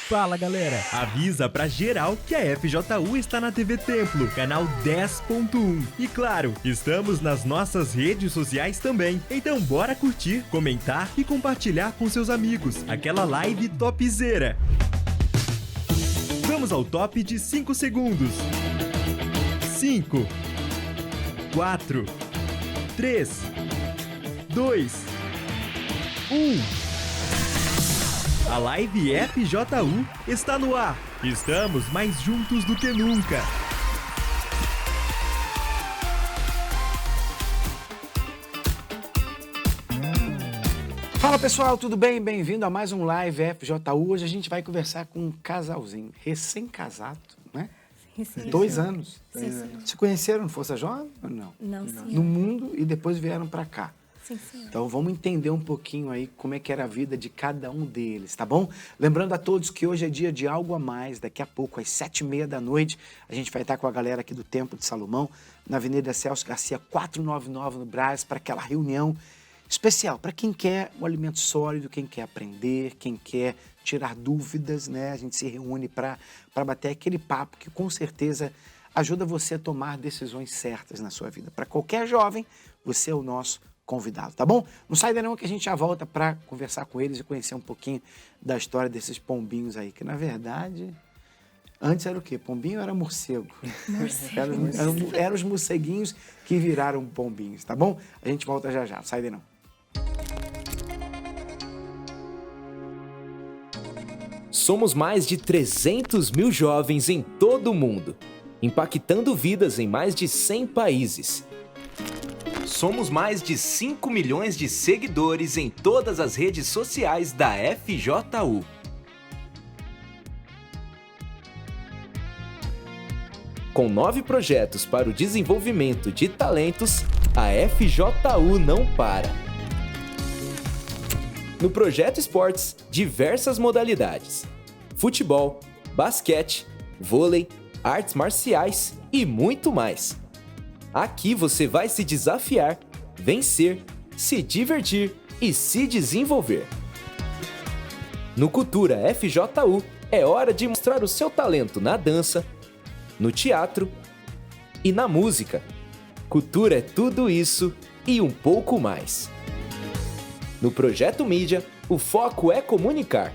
Fala galera, avisa pra geral que a FJU está na TV Templo, canal 10.1. E claro, estamos nas nossas redes sociais também. Então bora curtir, comentar e compartilhar com seus amigos aquela live topzera. Vamos ao top de 5 segundos. 5, 4, 3, 2, 1. A live FJU está no ar. Estamos mais juntos do que nunca. Fala pessoal, tudo bem? Bem-vindo a mais um live FJU. Hoje a gente vai conversar com um casalzinho recém-casado, né? Sim. 2 anos. Sim. Se conheceram no Força Jovem ou não? Não, sim. No mundo e depois vieram para cá. Sim, sim. Então vamos entender um pouquinho aí como é que era a vida de cada um deles, tá bom? Lembrando a todos que hoje é dia de algo a mais. Daqui a pouco, às 7h30 da noite, a gente vai estar com a galera aqui do Templo de Salomão, na Avenida Celso Garcia, 499 no Brás, para aquela reunião especial, para quem quer um alimento sólido, quem quer aprender, quem quer tirar dúvidas, né? A gente se reúne para bater aquele papo que com certeza ajuda você a tomar decisões certas na sua vida. Para qualquer jovem, você é o nosso convidado, tá bom? Não sai daí não que a gente já volta para conversar com eles e conhecer um pouquinho da história desses pombinhos aí, que na verdade, antes era o quê? Pombinho era morcego. Eram os morceguinhos que viraram pombinhos, tá bom? A gente volta já já, não sai daí não. Somos mais de 300 mil jovens em todo o mundo, impactando vidas em mais de 100 países. Somos mais de 5 milhões de seguidores em todas as redes sociais da FJU. Com 9 projetos para o desenvolvimento de talentos, a FJU não para. No Projeto Esportes, diversas modalidades: futebol, basquete, vôlei, artes marciais e muito mais. Aqui você vai se desafiar, vencer, se divertir e se desenvolver. No Cultura FJU, é hora de mostrar o seu talento na dança, no teatro e na música. Cultura é tudo isso e um pouco mais. No Projeto Mídia, o foco é comunicar,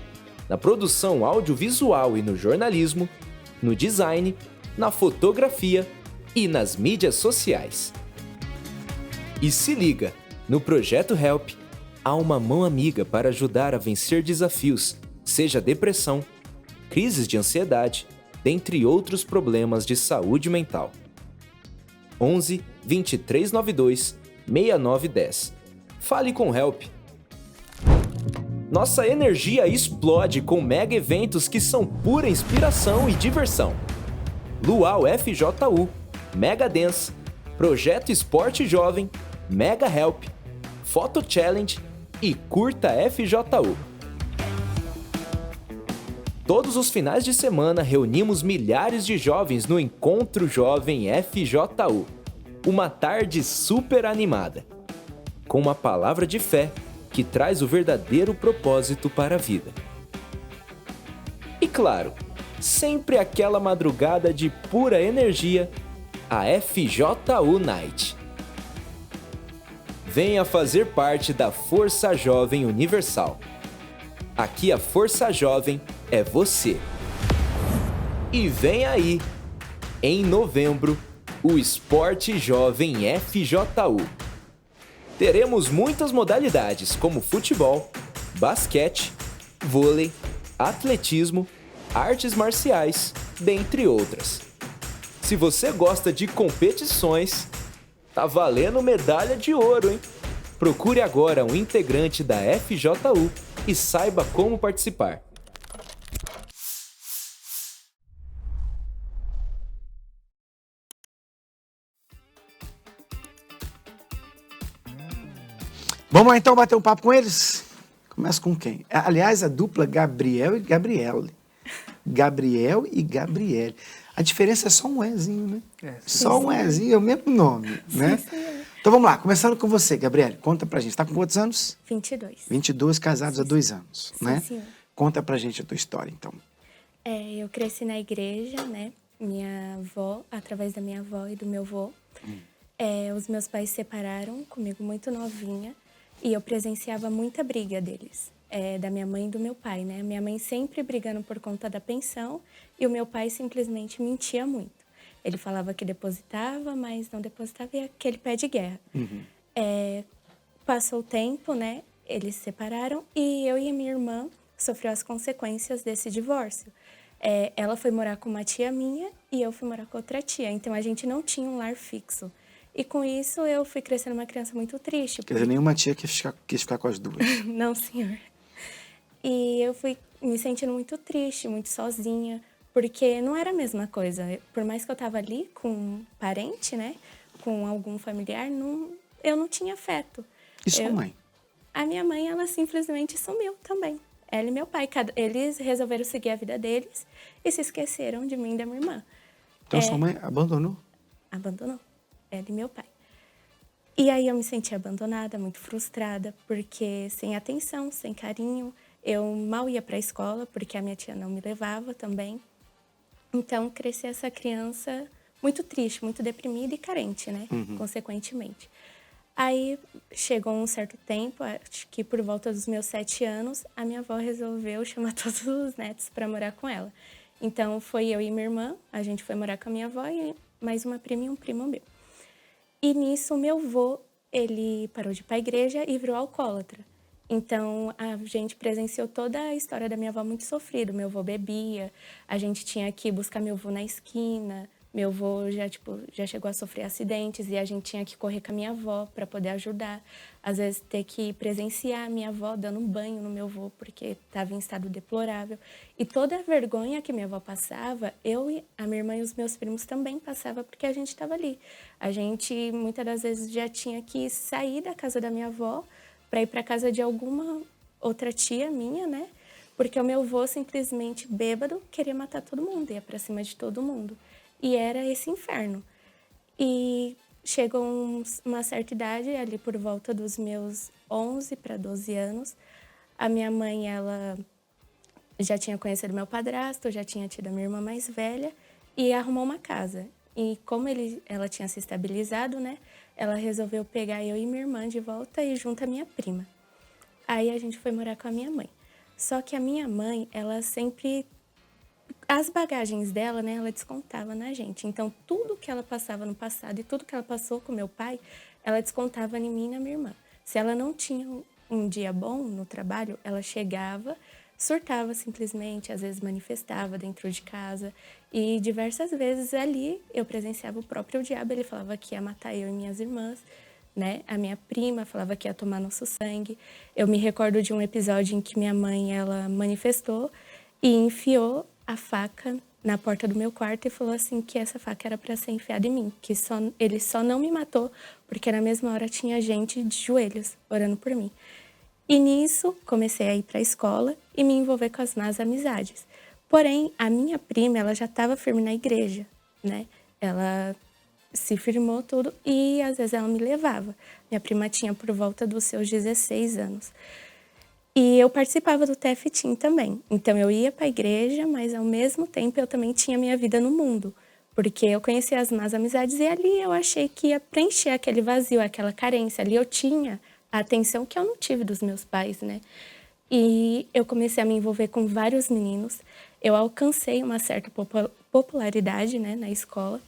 na produção audiovisual e no jornalismo, no design, na fotografia e nas mídias sociais. E se liga, no Projeto Help, há uma mão amiga para ajudar a vencer desafios, seja depressão, crises de ansiedade, dentre outros problemas de saúde mental. 11 2392 6910. Fale com Help. Nossa energia explode com mega eventos que são pura inspiração e diversão. Luau FJU, Mega Dance, Projeto Esporte Jovem, Mega Help, Photo Challenge e Curta FJU. Todos os finais de semana reunimos milhares de jovens no Encontro Jovem FJU. Uma tarde super animada, com uma palavra de fé que traz o verdadeiro propósito para a vida. E claro, sempre aquela madrugada de pura energia, a FJU Night. Venha fazer parte da Força Jovem Universal. Aqui a Força Jovem é você. E vem aí, em novembro, o Esporte Jovem FJU. Teremos muitas modalidades como futebol, basquete, vôlei, atletismo, artes marciais, dentre outras. Se você gosta de competições, tá valendo medalha de ouro, hein? Procure agora um integrante da FJU e saiba como participar. Vamos lá então bater um papo com eles? Começa com quem? Aliás, a dupla Gabriel e Gabriele. Gabriel e Gabriele. A diferença é só um Ezinho, né? Só um Ezinho, é o mesmo nome, né? Sim. Então vamos lá, começando com você, Gabriele. Conta pra gente, você tá com quantos anos? 22. 22, casados há 2 anos, né? Sim. Conta pra gente a tua história, então. Eu cresci na igreja, né? Minha avó, através da minha avó e do meu avô. Os meus pais se separaram comigo muito novinha e eu presenciava muita briga deles, da minha mãe e do meu pai, né? Minha mãe sempre brigando por conta da pensão e o meu pai simplesmente mentia muito. Ele falava que depositava, mas não depositava e aquele pé de guerra. Passou o tempo, né? Eles se separaram e eu e a minha irmã sofreu as consequências desse divórcio. Ela foi morar com uma tia minha e eu fui morar com outra tia. Então, a gente não tinha um lar fixo. E com isso, eu fui crescendo uma criança muito triste. Quer dizer, nenhuma tia quis ficar com as duas. Não, senhor. E eu fui me sentindo muito triste, muito sozinha, porque não era a mesma coisa. Por mais que eu estava ali com um parente, né, com algum familiar, eu não tinha afeto. E sua mãe? A minha mãe, ela simplesmente sumiu também. Ela e meu pai, eles resolveram seguir a vida deles e se esqueceram de mim e da minha irmã. Então sua mãe abandonou? Abandonou. Ela e meu pai. E aí eu me senti abandonada, muito frustrada, porque sem atenção, sem carinho, eu mal ia para a escola, porque a minha tia não me levava também. Então, cresci essa criança muito triste, muito deprimida e carente, né? Consequentemente. Aí, chegou um certo tempo, acho que por volta dos meus 7 anos, a minha avó resolveu chamar todos os netos para morar com ela. Então, foi eu e minha irmã, a gente foi morar com a minha avó e mais uma prima e um primo meu. E nisso, o meu avô, ele parou de ir para a igreja e virou alcoólatra. Então, a gente presenciou toda a história da minha avó muito sofrida. Meu avô bebia, a gente tinha que buscar meu avô na esquina. Meu avô já chegou a sofrer acidentes e a gente tinha que correr com a minha avó para poder ajudar. Às vezes, ter que presenciar a minha avó dando um banho no meu avô porque estava em estado deplorável. E toda a vergonha que minha avó passava, a minha irmã e os meus primos também passavam porque a gente estava ali. A gente, muitas das vezes, já tinha que sair da casa da minha avó para ir para casa de alguma outra tia minha, né? Porque o meu avô, simplesmente bêbado, queria matar todo mundo, ia para cima de todo mundo. E era esse inferno. E chegou uma certa idade, ali por volta dos meus 11 para 12 anos, a minha mãe, ela já tinha conhecido meu padrasto, já tinha tido a minha irmã mais velha e arrumou uma casa. E como ela tinha se estabilizado, né, ela resolveu pegar eu e minha irmã de volta e junto a minha prima. Aí a gente foi morar com a minha mãe. Só que a minha mãe, ela sempre... As bagagens dela, né, ela descontava na gente. Então, tudo que ela passava no passado e tudo que ela passou com meu pai, ela descontava em mim e na minha irmã. Se ela não tinha um dia bom no trabalho, ela chegava, surtava simplesmente, às vezes manifestava dentro de casa. E diversas vezes ali eu presenciava o próprio diabo. Ele falava que ia matar eu e minhas irmãs, né? A minha prima falava que ia tomar nosso sangue. Eu me recordo de um episódio em que minha mãe, ela manifestou e enfiou a faca na porta do meu quarto e falou assim que essa faca era para ser enfiada em mim, que ele só não me matou porque na mesma hora tinha gente de joelhos orando por mim. E nisso comecei a ir para a escola e me envolver com as más amizades. Porém, a minha prima, ela já estava firme na igreja, né? Ela se firmou tudo e às vezes ela me levava. Minha prima tinha por volta dos seus 16 anos. E eu participava do TF-Team também. Então, eu ia para a igreja, mas, ao mesmo tempo, eu também tinha minha vida no mundo. Porque eu conhecia as más amizades e ali eu achei que ia preencher aquele vazio, aquela carência. Ali eu tinha a atenção que eu não tive dos meus pais, né? E eu comecei a me envolver com vários meninos. Eu alcancei uma certa popularidade, né, na escola.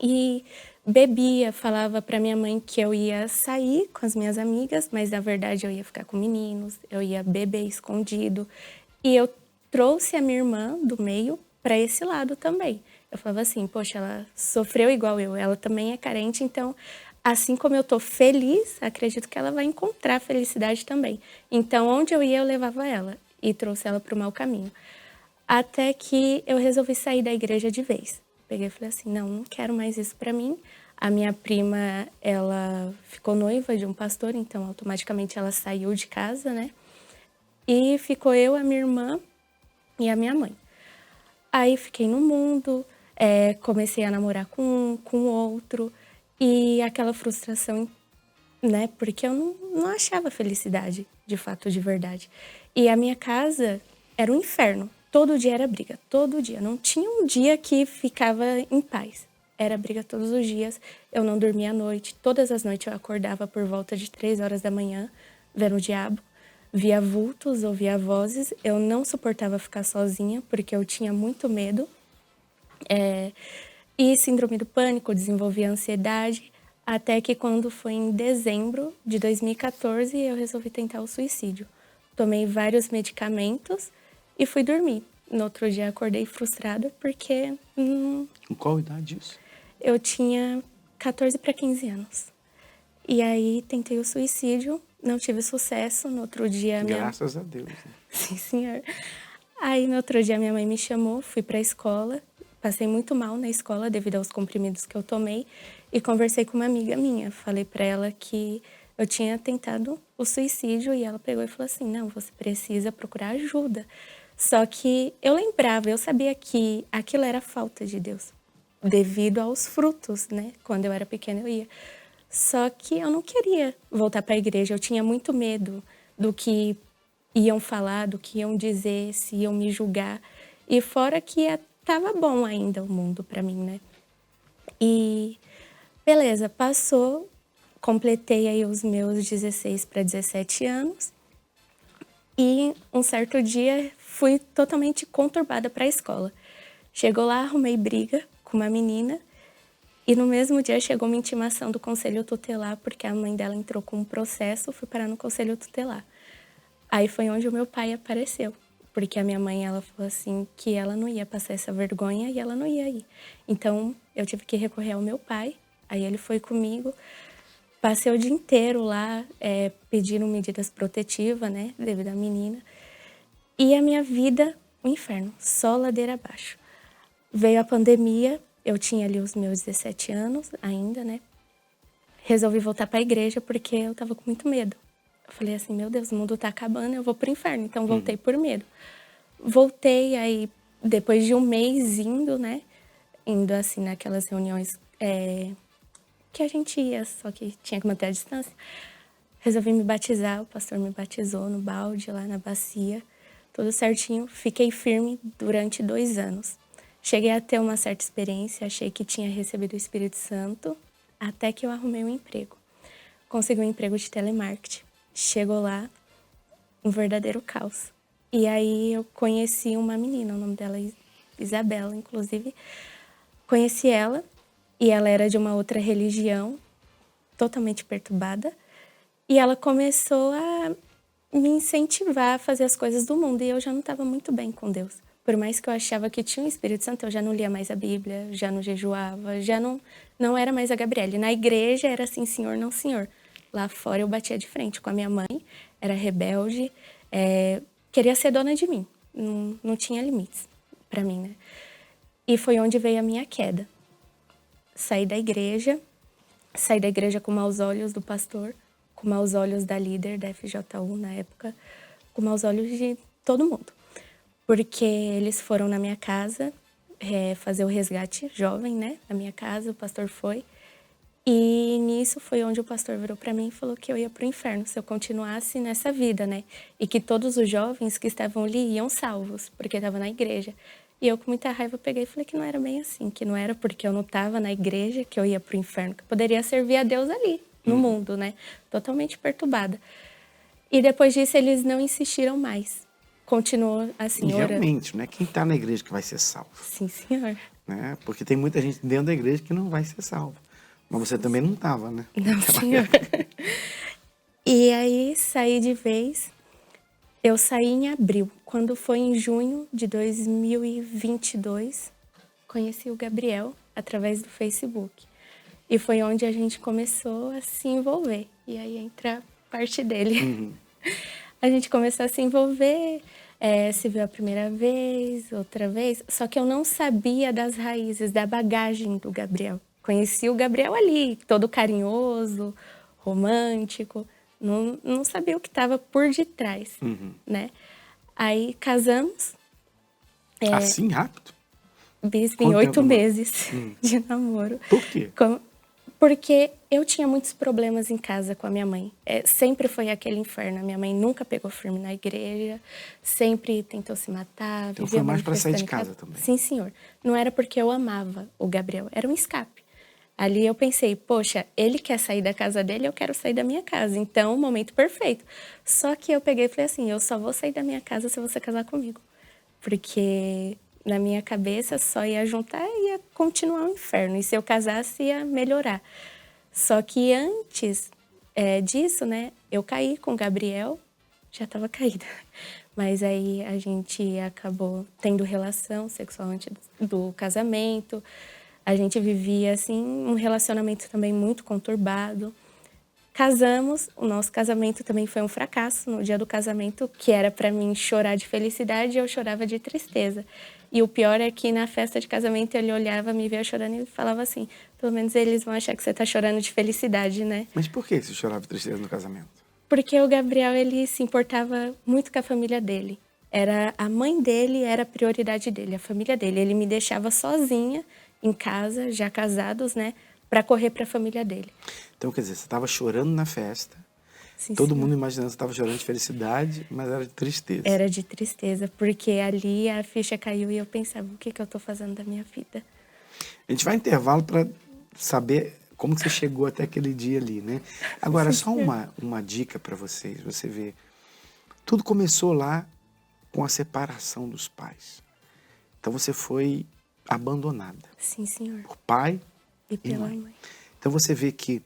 E bebia, falava para minha mãe que eu ia sair com as minhas amigas, mas na verdade eu ia ficar com meninos, eu ia beber escondido. E eu trouxe a minha irmã do meio para esse lado também. Eu falava assim, poxa, ela sofreu igual eu, ela também é carente, então assim como eu tô feliz, acredito que ela vai encontrar felicidade também. Então onde eu ia eu levava ela e trouxe ela para o mau caminho. Até que eu resolvi sair da igreja de vez. Peguei e falei assim, não quero mais isso para mim. A minha prima, ela ficou noiva de um pastor, então automaticamente ela saiu de casa, né? E ficou eu, a minha irmã e a minha mãe. Aí fiquei no mundo, comecei a namorar com outro e aquela frustração, né? Porque eu não achava felicidade, de fato, de verdade. E a minha casa era um inferno. todo dia era briga, todo dia. Não tinha um dia que ficava em paz. Era briga todos os dias. Eu não dormia à noite. Todas as noites eu acordava por volta de 3 horas da manhã, vendo o diabo. Via vultos, ouvia vozes. Eu não suportava ficar sozinha, porque eu tinha muito medo. E síndrome do pânico, desenvolvia ansiedade. Até que quando foi em dezembro de 2014, eu resolvi tentar o suicídio. Tomei vários medicamentos e fui dormir. No outro dia acordei frustrada porque Com qual idade isso? eu tinha 14 para 15 anos. E aí tentei o suicídio, não tive sucesso. No outro dia... Graças a Deus. Né? Sim, senhor. Aí no outro dia minha mãe me chamou, fui para a escola. Passei muito mal na escola devido aos comprimidos que eu tomei. E conversei com uma amiga minha. Falei para ela que eu tinha tentado o suicídio e ela pegou e falou assim, não, você precisa procurar ajuda. Só que eu lembrava, eu sabia que aquilo era falta de Deus, devido aos frutos, né? Quando eu era pequena eu ia. Só que eu não queria voltar para a igreja, eu tinha muito medo do que iam falar, do que iam dizer, se iam me julgar. E fora que estava bom ainda o mundo para mim, né? E beleza, passou, completei aí os meus 16 para 17 anos. E um certo dia fui totalmente conturbada para a escola. Chegou lá, arrumei briga com uma menina e no mesmo dia chegou uma intimação do conselho tutelar porque a mãe dela entrou com um processo, fui parar no conselho tutelar. Aí foi onde o meu pai apareceu, porque a minha mãe ela falou assim que ela não ia passar essa vergonha e ela não ia ir. Então eu tive que recorrer ao meu pai, aí ele foi comigo. Passei o dia inteiro lá pedindo medidas protetivas, né, devido à menina. E a minha vida, um inferno, só ladeira abaixo. Veio a pandemia, eu tinha ali os meus 17 anos ainda, né. Resolvi voltar para a igreja porque eu tava com muito medo. Eu falei assim, meu Deus, o mundo tá acabando, eu vou pro inferno. Então voltei por medo. Voltei aí, depois de um mês indo, né, indo assim naquelas reuniões... que a gente ia, só que tinha que manter a distância. Resolvi me batizar, o pastor me batizou no balde, lá na bacia, tudo certinho. Fiquei firme durante 2 anos. Cheguei a ter uma certa experiência, achei que tinha recebido o Espírito Santo, até que eu arrumei um emprego. Consegui um emprego de telemarketing. Chegou lá, um verdadeiro caos. E aí eu conheci uma menina, o nome dela é Isabela, inclusive. Conheci ela. E ela era de uma outra religião, totalmente perturbada. E ela começou a me incentivar a fazer as coisas do mundo. E eu já não estava muito bem com Deus. Por mais que eu achava que tinha um Espírito Santo, eu já não lia mais a Bíblia, já não jejuava, já não era mais a Gabriele. Na igreja era assim, senhor, não senhor. Lá fora eu batia de frente com a minha mãe, era rebelde, queria ser dona de mim. Não tinha limites para mim, né? E foi onde veio a minha queda. Saí da igreja com maus olhos do pastor, com maus olhos da líder da FJU na época, com maus olhos de todo mundo. Porque eles foram na minha casa fazer o resgate jovem, né? Na minha casa, o pastor foi. E nisso foi onde o pastor virou para mim e falou que eu ia pro inferno se eu continuasse nessa vida, né? E que todos os jovens que estavam ali iam salvos, porque estavam na igreja. E eu, com muita raiva, peguei e falei que não era bem assim, que não era porque eu não estava na igreja que eu ia pro inferno, que eu poderia servir a Deus ali, no mundo, né? Totalmente perturbada. E depois disso, eles não insistiram mais. Continuou assim, orando. Realmente, não é quem está na igreja que vai ser salvo. Sim, senhor. Né? Porque tem muita gente dentro da igreja que não vai ser salvo. Mas você também não estava, né? Não, senhor. E aí, saí de vez. Eu saí em abril. Quando foi em junho de 2022, conheci o Gabriel através do Facebook. E foi onde a gente começou a se envolver. E aí entra a parte dele. A gente começou a se envolver, se viu a primeira vez, outra vez. Só que eu não sabia das raízes, da bagagem do Gabriel. Conheci o Gabriel ali, todo carinhoso, romântico. Não sabia o que estava por detrás, né? Aí casamos. Assim, rápido? Bispo, em 8 meses de namoro. Por quê? Porque eu tinha muitos problemas em casa com a minha mãe. Sempre foi aquele inferno. A minha mãe nunca pegou firme na igreja, sempre tentou se matar. Então vivia foi mais para sair de manifestando em casa também. Sim, senhor. Não era porque eu amava o Gabriel, era um escape. Ali eu pensei, poxa, ele quer sair da casa dele, eu quero sair da minha casa. Então, o momento perfeito. Só que eu peguei e falei assim, eu só vou sair da minha casa se você casar comigo. Porque na minha cabeça só ia juntar e ia continuar o inferno. E se eu casasse, ia melhorar. Só que antes disso, né, eu caí com o Gabriel, já estava caída. Mas aí a gente acabou tendo relação sexual antes do casamento. A gente vivia, assim, um relacionamento também muito conturbado. Casamos, o nosso casamento também foi um fracasso. No dia do casamento, que era para mim chorar de felicidade, eu chorava de tristeza. E o pior é que na festa de casamento ele olhava, me via chorando e falava assim, pelo menos eles vão achar que você tá chorando de felicidade, né? Mas por que você chorava de tristeza no casamento? Porque o Gabriel, ele se importava muito com a família dele. A mãe dele era a prioridade dele, a família dele. Ele me deixava sozinha em casa, já casados, né, para correr para a família dele. Então, quer dizer, você estava chorando na festa, Sim, todo sim. mundo imaginando que você estava chorando de felicidade, mas era de tristeza. Era de tristeza, porque ali a ficha caiu e eu pensava, o que eu estou fazendo da minha vida? A gente vai em intervalo para saber como que você chegou até aquele dia ali, né? Agora, só uma dica para vocês, você vê, tudo começou lá com a separação dos pais. Então, você foi abandonada. Sim, senhor. Por pai E e pela mãe. mãe. Então, você vê que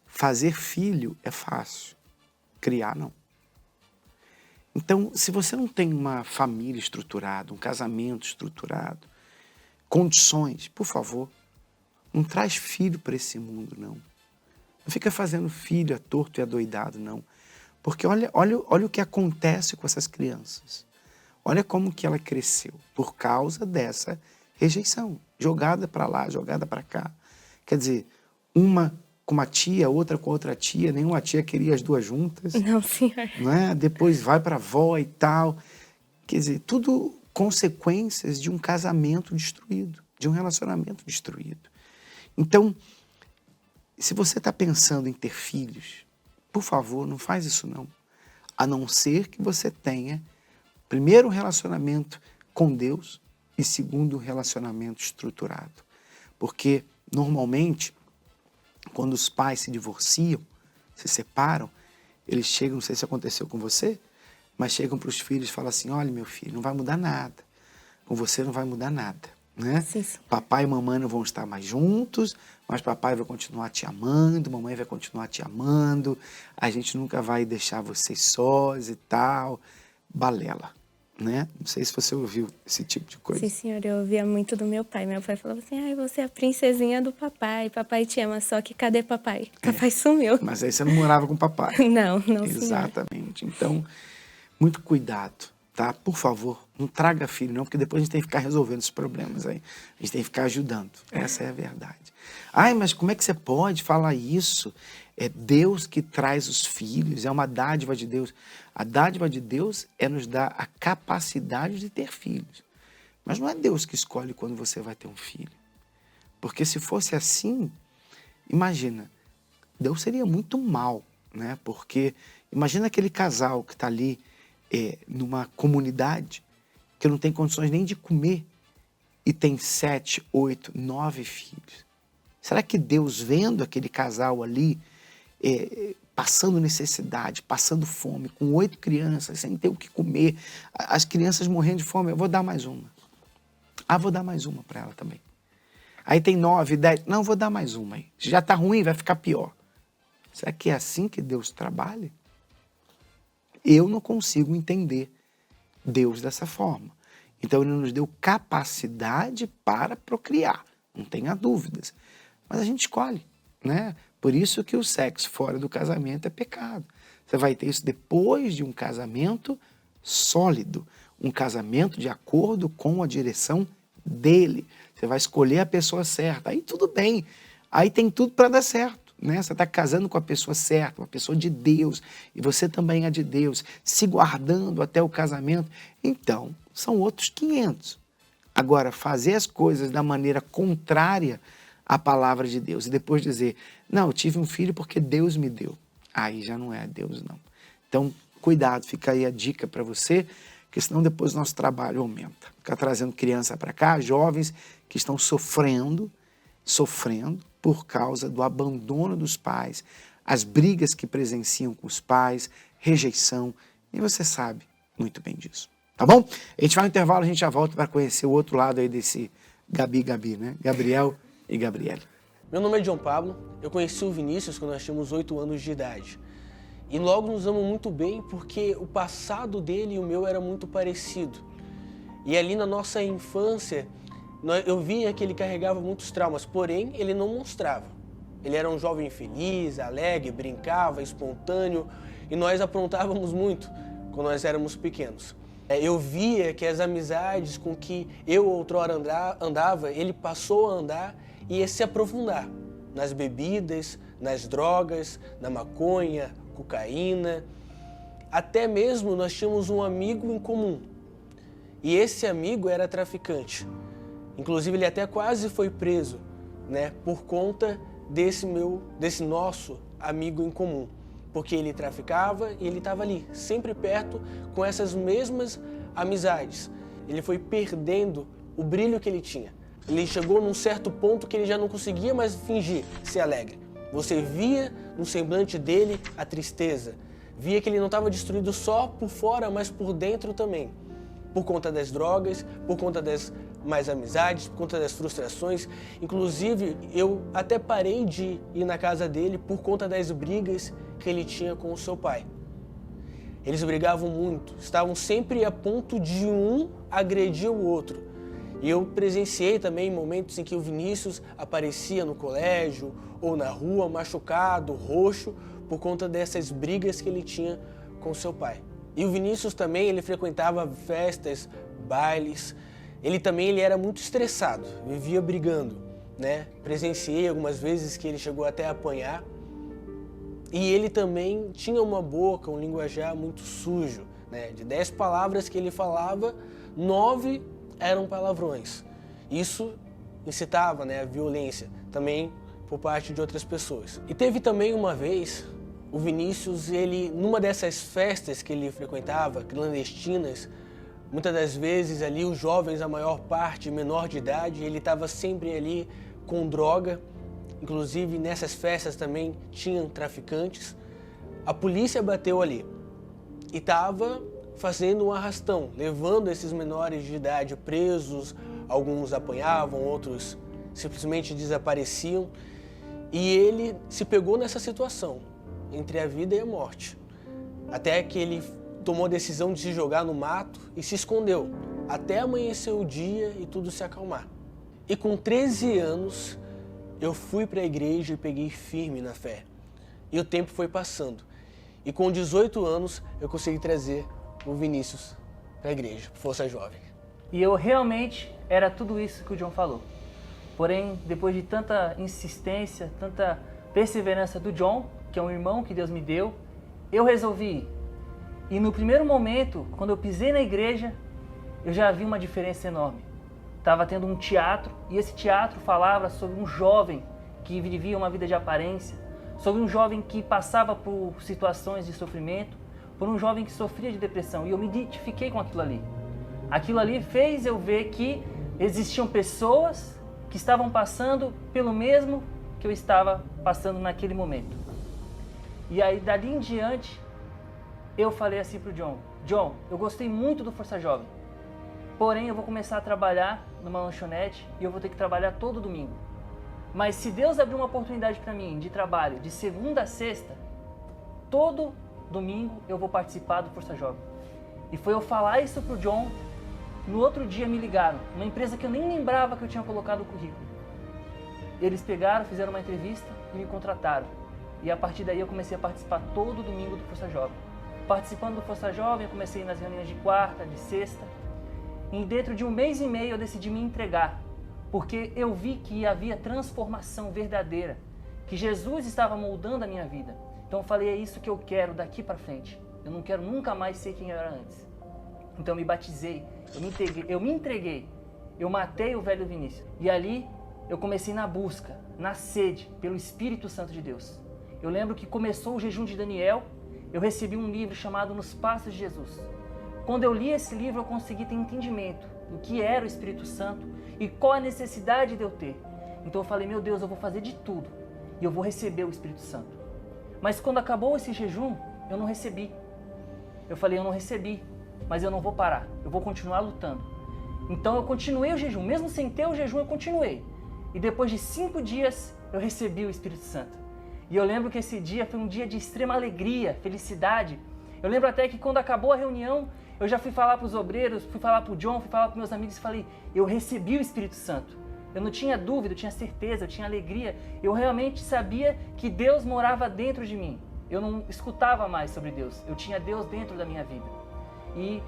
fazer filho é fácil, criar não. Então, se você não tem uma família estruturada, um casamento estruturado, condições, por favor, não traz filho para esse mundo, não. Não fica fazendo filho a torto e adoidado, não. Porque olha o que acontece com essas crianças. Olha como que ela cresceu por causa dessa rejeição. Jogada para lá, jogada para cá. Quer dizer, uma com uma tia, outra com outra tia, nenhuma tia queria as duas juntas. Não, senhor. Não é? Depois vai para a avó e tal. Quer dizer, tudo consequências de um casamento destruído, de um relacionamento destruído. Então, se você está pensando em ter filhos, por favor, não faz isso não. A não ser que você tenha, primeiro, um relacionamento com Deus e, segundo, um relacionamento estruturado. Porque, normalmente, quando os pais se divorciam, se separam, eles chegam, não sei se aconteceu com você, mas chegam para os filhos e falam assim, olha, meu filho, não vai mudar nada. Com você não vai mudar nada. Né? Sim, sim. Papai e mamãe não vão estar mais juntos, mas papai vai continuar te amando, mamãe vai continuar te amando, a gente nunca vai deixar vocês sós e tal. Balela, né? Não sei se você ouviu esse tipo de coisa. Sim, senhor, eu ouvia muito do meu pai. Meu pai falava assim, ai, você é a princesinha do papai, papai te ama, só que cadê papai? Papai sumiu. Mas aí você não morava com papai. Não, senhor. Exatamente. Então, muito cuidado, tá? Por favor, não traga filho não, porque depois a gente tem que ficar resolvendo os problemas aí. A gente tem que ficar ajudando. Essa é a verdade. Ai, mas como é que você pode falar isso? É Deus que traz os filhos, é uma dádiva de Deus. A dádiva de Deus é nos dar a capacidade de ter filhos. Mas não é Deus que escolhe quando você vai ter um filho. Porque se fosse assim, imagina, Deus seria muito mal, né? Porque imagina aquele casal que está ali numa comunidade que não tem condições nem de comer e tem 7, 8, 9 filhos. Será que Deus, vendo aquele casal ali, passando necessidade, passando fome, com 8 crianças, sem ter o que comer, as crianças morrendo de fome, eu vou dar mais uma. Ah, vou dar mais uma para ela também. Aí tem 9, 10, não, vou dar mais uma aí. Se já está ruim, vai ficar pior. Será que é assim que Deus trabalha? Eu não consigo entender Deus dessa forma. Então, Ele nos deu capacidade para procriar, não tenha dúvidas. Mas a gente escolhe, né? Por isso que o sexo fora do casamento é pecado. Você vai ter isso depois de um casamento sólido, um casamento de acordo com a direção dele. Você vai escolher a pessoa certa, aí tudo bem, aí tem tudo para dar certo. Né? Você está casando com a pessoa certa, uma pessoa de Deus, e você também é de Deus, se guardando até o casamento, então são outros 500. Agora, fazer as coisas da maneira contrária a palavra de Deus e depois dizer, não, eu tive um filho porque Deus me deu. Aí já não é Deus, não. Então, cuidado, fica aí a dica para você, porque senão depois o nosso trabalho aumenta. Ficar trazendo criança para cá, jovens que estão sofrendo por causa do abandono dos pais, as brigas que presenciam com os pais, rejeição, e você sabe muito bem disso. Tá bom? A gente vai no intervalo, a gente já volta para conhecer o outro lado aí desse Gabi, né? Gabriel e Gabriele. Meu nome é João Pablo, eu conheci o Vinícius quando nós tínhamos 8 anos de idade. E logo nos damos muito bem porque o passado dele e o meu era muito parecido. E ali na nossa infância, eu via que ele carregava muitos traumas, porém ele não mostrava. Ele era um jovem feliz, alegre, brincava, espontâneo, e nós aprontávamos muito quando nós éramos pequenos. Eu via que as amizades com que eu outrora andava, ele passou a andar e a se aprofundar nas bebidas, nas drogas, na maconha, cocaína. Até mesmo nós tínhamos um amigo em comum. E esse amigo era traficante. Inclusive ele até quase foi preso, né, por conta desse nosso amigo em comum. Porque ele traficava e ele estava ali, sempre perto, com essas mesmas amizades. Ele foi perdendo o brilho que ele tinha. Ele chegou num certo ponto que ele já não conseguia mais fingir ser alegre. Você via no semblante dele a tristeza. Via que ele não estava destruído só por fora, mas por dentro também. Por conta das drogas, por conta das mais amizades, por conta das frustrações. Inclusive, eu até parei de ir na casa dele por conta das brigas que ele tinha com o seu pai. Eles brigavam muito, estavam sempre a ponto de um agredir o outro. E eu presenciei também momentos em que o Vinícius aparecia no colégio ou na rua machucado, roxo, por conta dessas brigas que ele tinha com seu pai. E o Vinícius também, ele frequentava festas, bailes. Ele era muito estressado, vivia brigando, né? Presenciei algumas vezes que ele chegou até a apanhar. E ele também tinha uma boca, um linguajar muito sujo, né? De 10 palavras que ele falava, 9 eram palavrões. Isso incitava, né, a violência, também por parte de outras pessoas. E teve também uma vez, o Vinícius, numa dessas festas que ele frequentava, clandestinas, muitas das vezes ali os jovens, a maior parte menor de idade, ele estava sempre ali com droga. Inclusive nessas festas também tinham traficantes. A polícia bateu ali e estava fazendo um arrastão, levando esses menores de idade presos. Alguns apanhavam, outros simplesmente desapareciam. E ele se pegou nessa situação, entre a vida e a morte. Até que ele tomou a decisão de se jogar no mato e se escondeu, até amanhecer o dia e tudo se acalmar. E com 13 anos, eu fui para a igreja e peguei firme na fé. E o tempo foi passando. E com 18 anos, eu consegui trazer o Vinícius para a igreja, Força Jovem. E eu realmente era tudo isso que o John falou. Porém, depois de tanta insistência, tanta perseverança do John, que é um irmão que Deus me deu, eu resolvi ir. E no primeiro momento, quando eu pisei na igreja, eu já vi uma diferença enorme. Estava tendo um teatro, e esse teatro falava sobre um jovem que vivia uma vida de aparência, sobre um jovem que passava por situações de sofrimento, por um jovem que sofria de depressão, e eu me identifiquei com aquilo ali. Aquilo ali fez eu ver que existiam pessoas que estavam passando pelo mesmo que eu estava passando naquele momento. E aí, dali em diante, eu falei assim pro John: John, eu gostei muito do Força Jovem, porém eu vou começar a trabalhar numa lanchonete e eu vou ter que trabalhar todo domingo. Mas se Deus abrir uma oportunidade para mim de trabalho de segunda a sexta, todo domingo eu vou participar do Força Jovem. E foi eu falar isso pro John, no outro dia me ligaram, uma empresa que eu nem lembrava que eu tinha colocado o currículo. Eles pegaram, fizeram uma entrevista e me contrataram. E a partir daí eu comecei a participar todo domingo do Força Jovem. Participando do Força Jovem, eu comecei nas reuniões de quarta, de sexta. E dentro de 1 mês e meio eu decidi me entregar, porque eu vi que havia transformação verdadeira, que Jesus estava moldando a minha vida. Então eu falei, é isso que eu quero daqui para frente. Eu não quero nunca mais ser quem eu era antes. Então eu me batizei, eu me entreguei, eu matei o velho Vinícius. E ali eu comecei na busca, na sede pelo Espírito Santo de Deus. Eu lembro que começou o jejum de Daniel, eu recebi um livro chamado Nos Passos de Jesus. Quando eu li esse livro, eu consegui ter entendimento do que era o Espírito Santo e qual a necessidade de eu ter. Então eu falei, meu Deus, eu vou fazer de tudo e eu vou receber o Espírito Santo. Mas quando acabou esse jejum, eu não recebi. Eu falei, eu não recebi, mas eu não vou parar, eu vou continuar lutando. Então eu continuei o jejum, mesmo sem ter o jejum, eu continuei. E depois de 5 dias, eu recebi o Espírito Santo. E eu lembro que esse dia foi um dia de extrema alegria, felicidade. Eu lembro até que quando acabou a reunião, eu já fui falar para os obreiros, fui falar para o John, fui falar para meus amigos e falei, eu recebi o Espírito Santo. Eu não tinha dúvida, eu tinha certeza, eu tinha alegria. Eu realmente sabia que Deus morava dentro de mim. Eu não escutava mais sobre Deus, eu tinha Deus dentro da minha vida. E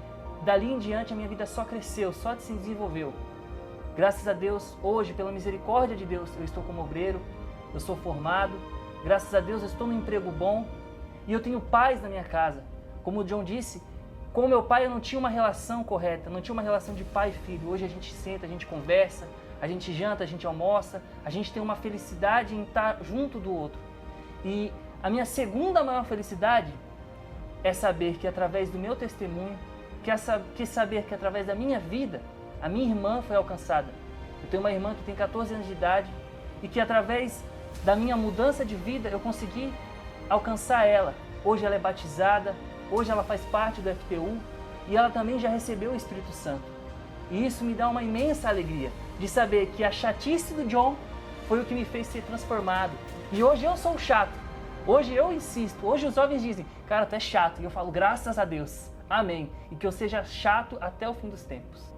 dali em diante a minha vida só cresceu, só se desenvolveu. Graças a Deus, hoje, pela misericórdia de Deus, eu estou como obreiro, eu sou formado. Graças a Deus, eu estou num emprego bom e eu tenho paz na minha casa. Como o John disse, com meu pai eu não tinha uma relação correta, não tinha uma relação de pai e filho. Hoje a gente senta, a gente conversa, a gente janta, a gente almoça, a gente tem uma felicidade em estar junto do outro. E a minha segunda maior felicidade é saber que através do meu testemunho, que saber que através da minha vida, a minha irmã foi alcançada. Eu tenho uma irmã que tem 14 anos de idade e que através da minha mudança de vida eu consegui alcançar ela. Hoje ela é batizada, hoje ela faz parte do FTU e ela também já recebeu o Espírito Santo. E isso me dá uma imensa alegria de saber que a chatice do John foi o que me fez ser transformado. E hoje eu sou chato, hoje eu insisto, hoje os jovens dizem, cara, tu é chato. E eu falo, graças a Deus, amém. E que eu seja chato até o fim dos tempos.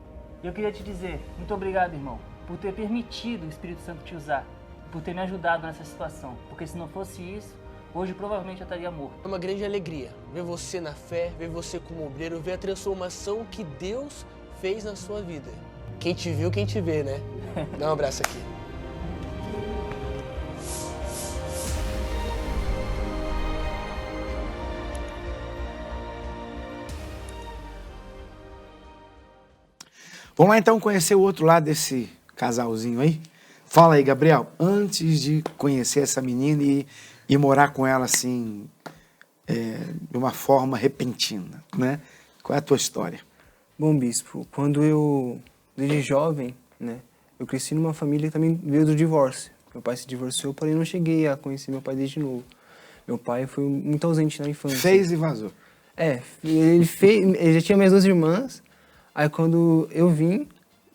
E eu queria te dizer, muito obrigado, irmão, por ter permitido o Espírito Santo te usar, por ter me ajudado nessa situação. Porque se não fosse isso, hoje provavelmente eu estaria morto. É uma grande alegria ver você na fé, ver você como obreiro, ver a transformação que Deus fez na sua vida. Quem te viu, quem te vê, né? Dá um abraço aqui. Vamos lá então conhecer o outro lado desse casalzinho aí? Fala aí, Gabriel, antes de conhecer essa menina e morar com ela assim, de uma forma repentina, né? Qual é a tua história? Bom, bispo, quando eu, desde jovem, né, eu cresci numa família que também veio do divórcio. Meu pai se divorciou, porém não cheguei a conhecer meu pai desde novo. Meu pai foi muito ausente na infância. Fez e vazou. Ele já tinha minhas 2 irmãs, aí quando eu vim,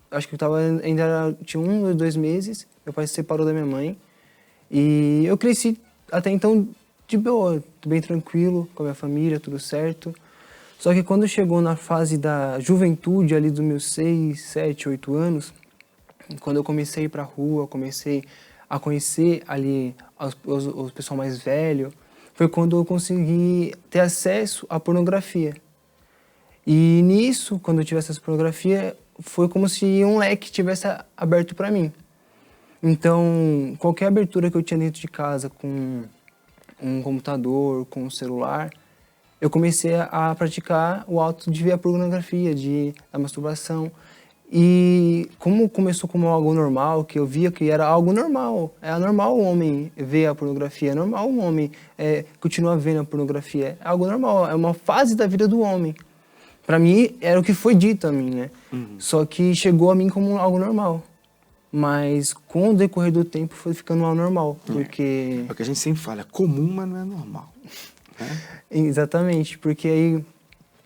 acho que eu tinha 1 ou 2 meses, meu pai se separou da minha mãe, e eu cresci até então de boa, bem tranquilo, com a minha família, tudo certo. Só que quando chegou na fase da juventude, ali dos meus 6, 7, 8 anos, quando eu comecei a ir pra rua, comecei a conhecer ali os pessoal mais velho, foi quando eu consegui ter acesso à pornografia. E nisso, quando eu tivesse essa pornografia, foi como se um leque tivesse aberto para mim. Então, qualquer abertura que eu tinha dentro de casa, com um computador, com um celular, eu comecei a praticar o ato de ver a pornografia, a masturbação. E como começou como algo normal, que eu via que era algo normal. É normal o homem ver a pornografia, é normal o homem continuar vendo a pornografia. É algo normal, é uma fase da vida do homem. Para mim, era o que foi dito a mim, né? Só que chegou a mim como algo normal. Mas com o decorrer do tempo foi ficando algo normal, porque... É o que a gente sempre fala, é comum, mas não é normal. Exatamente, porque aí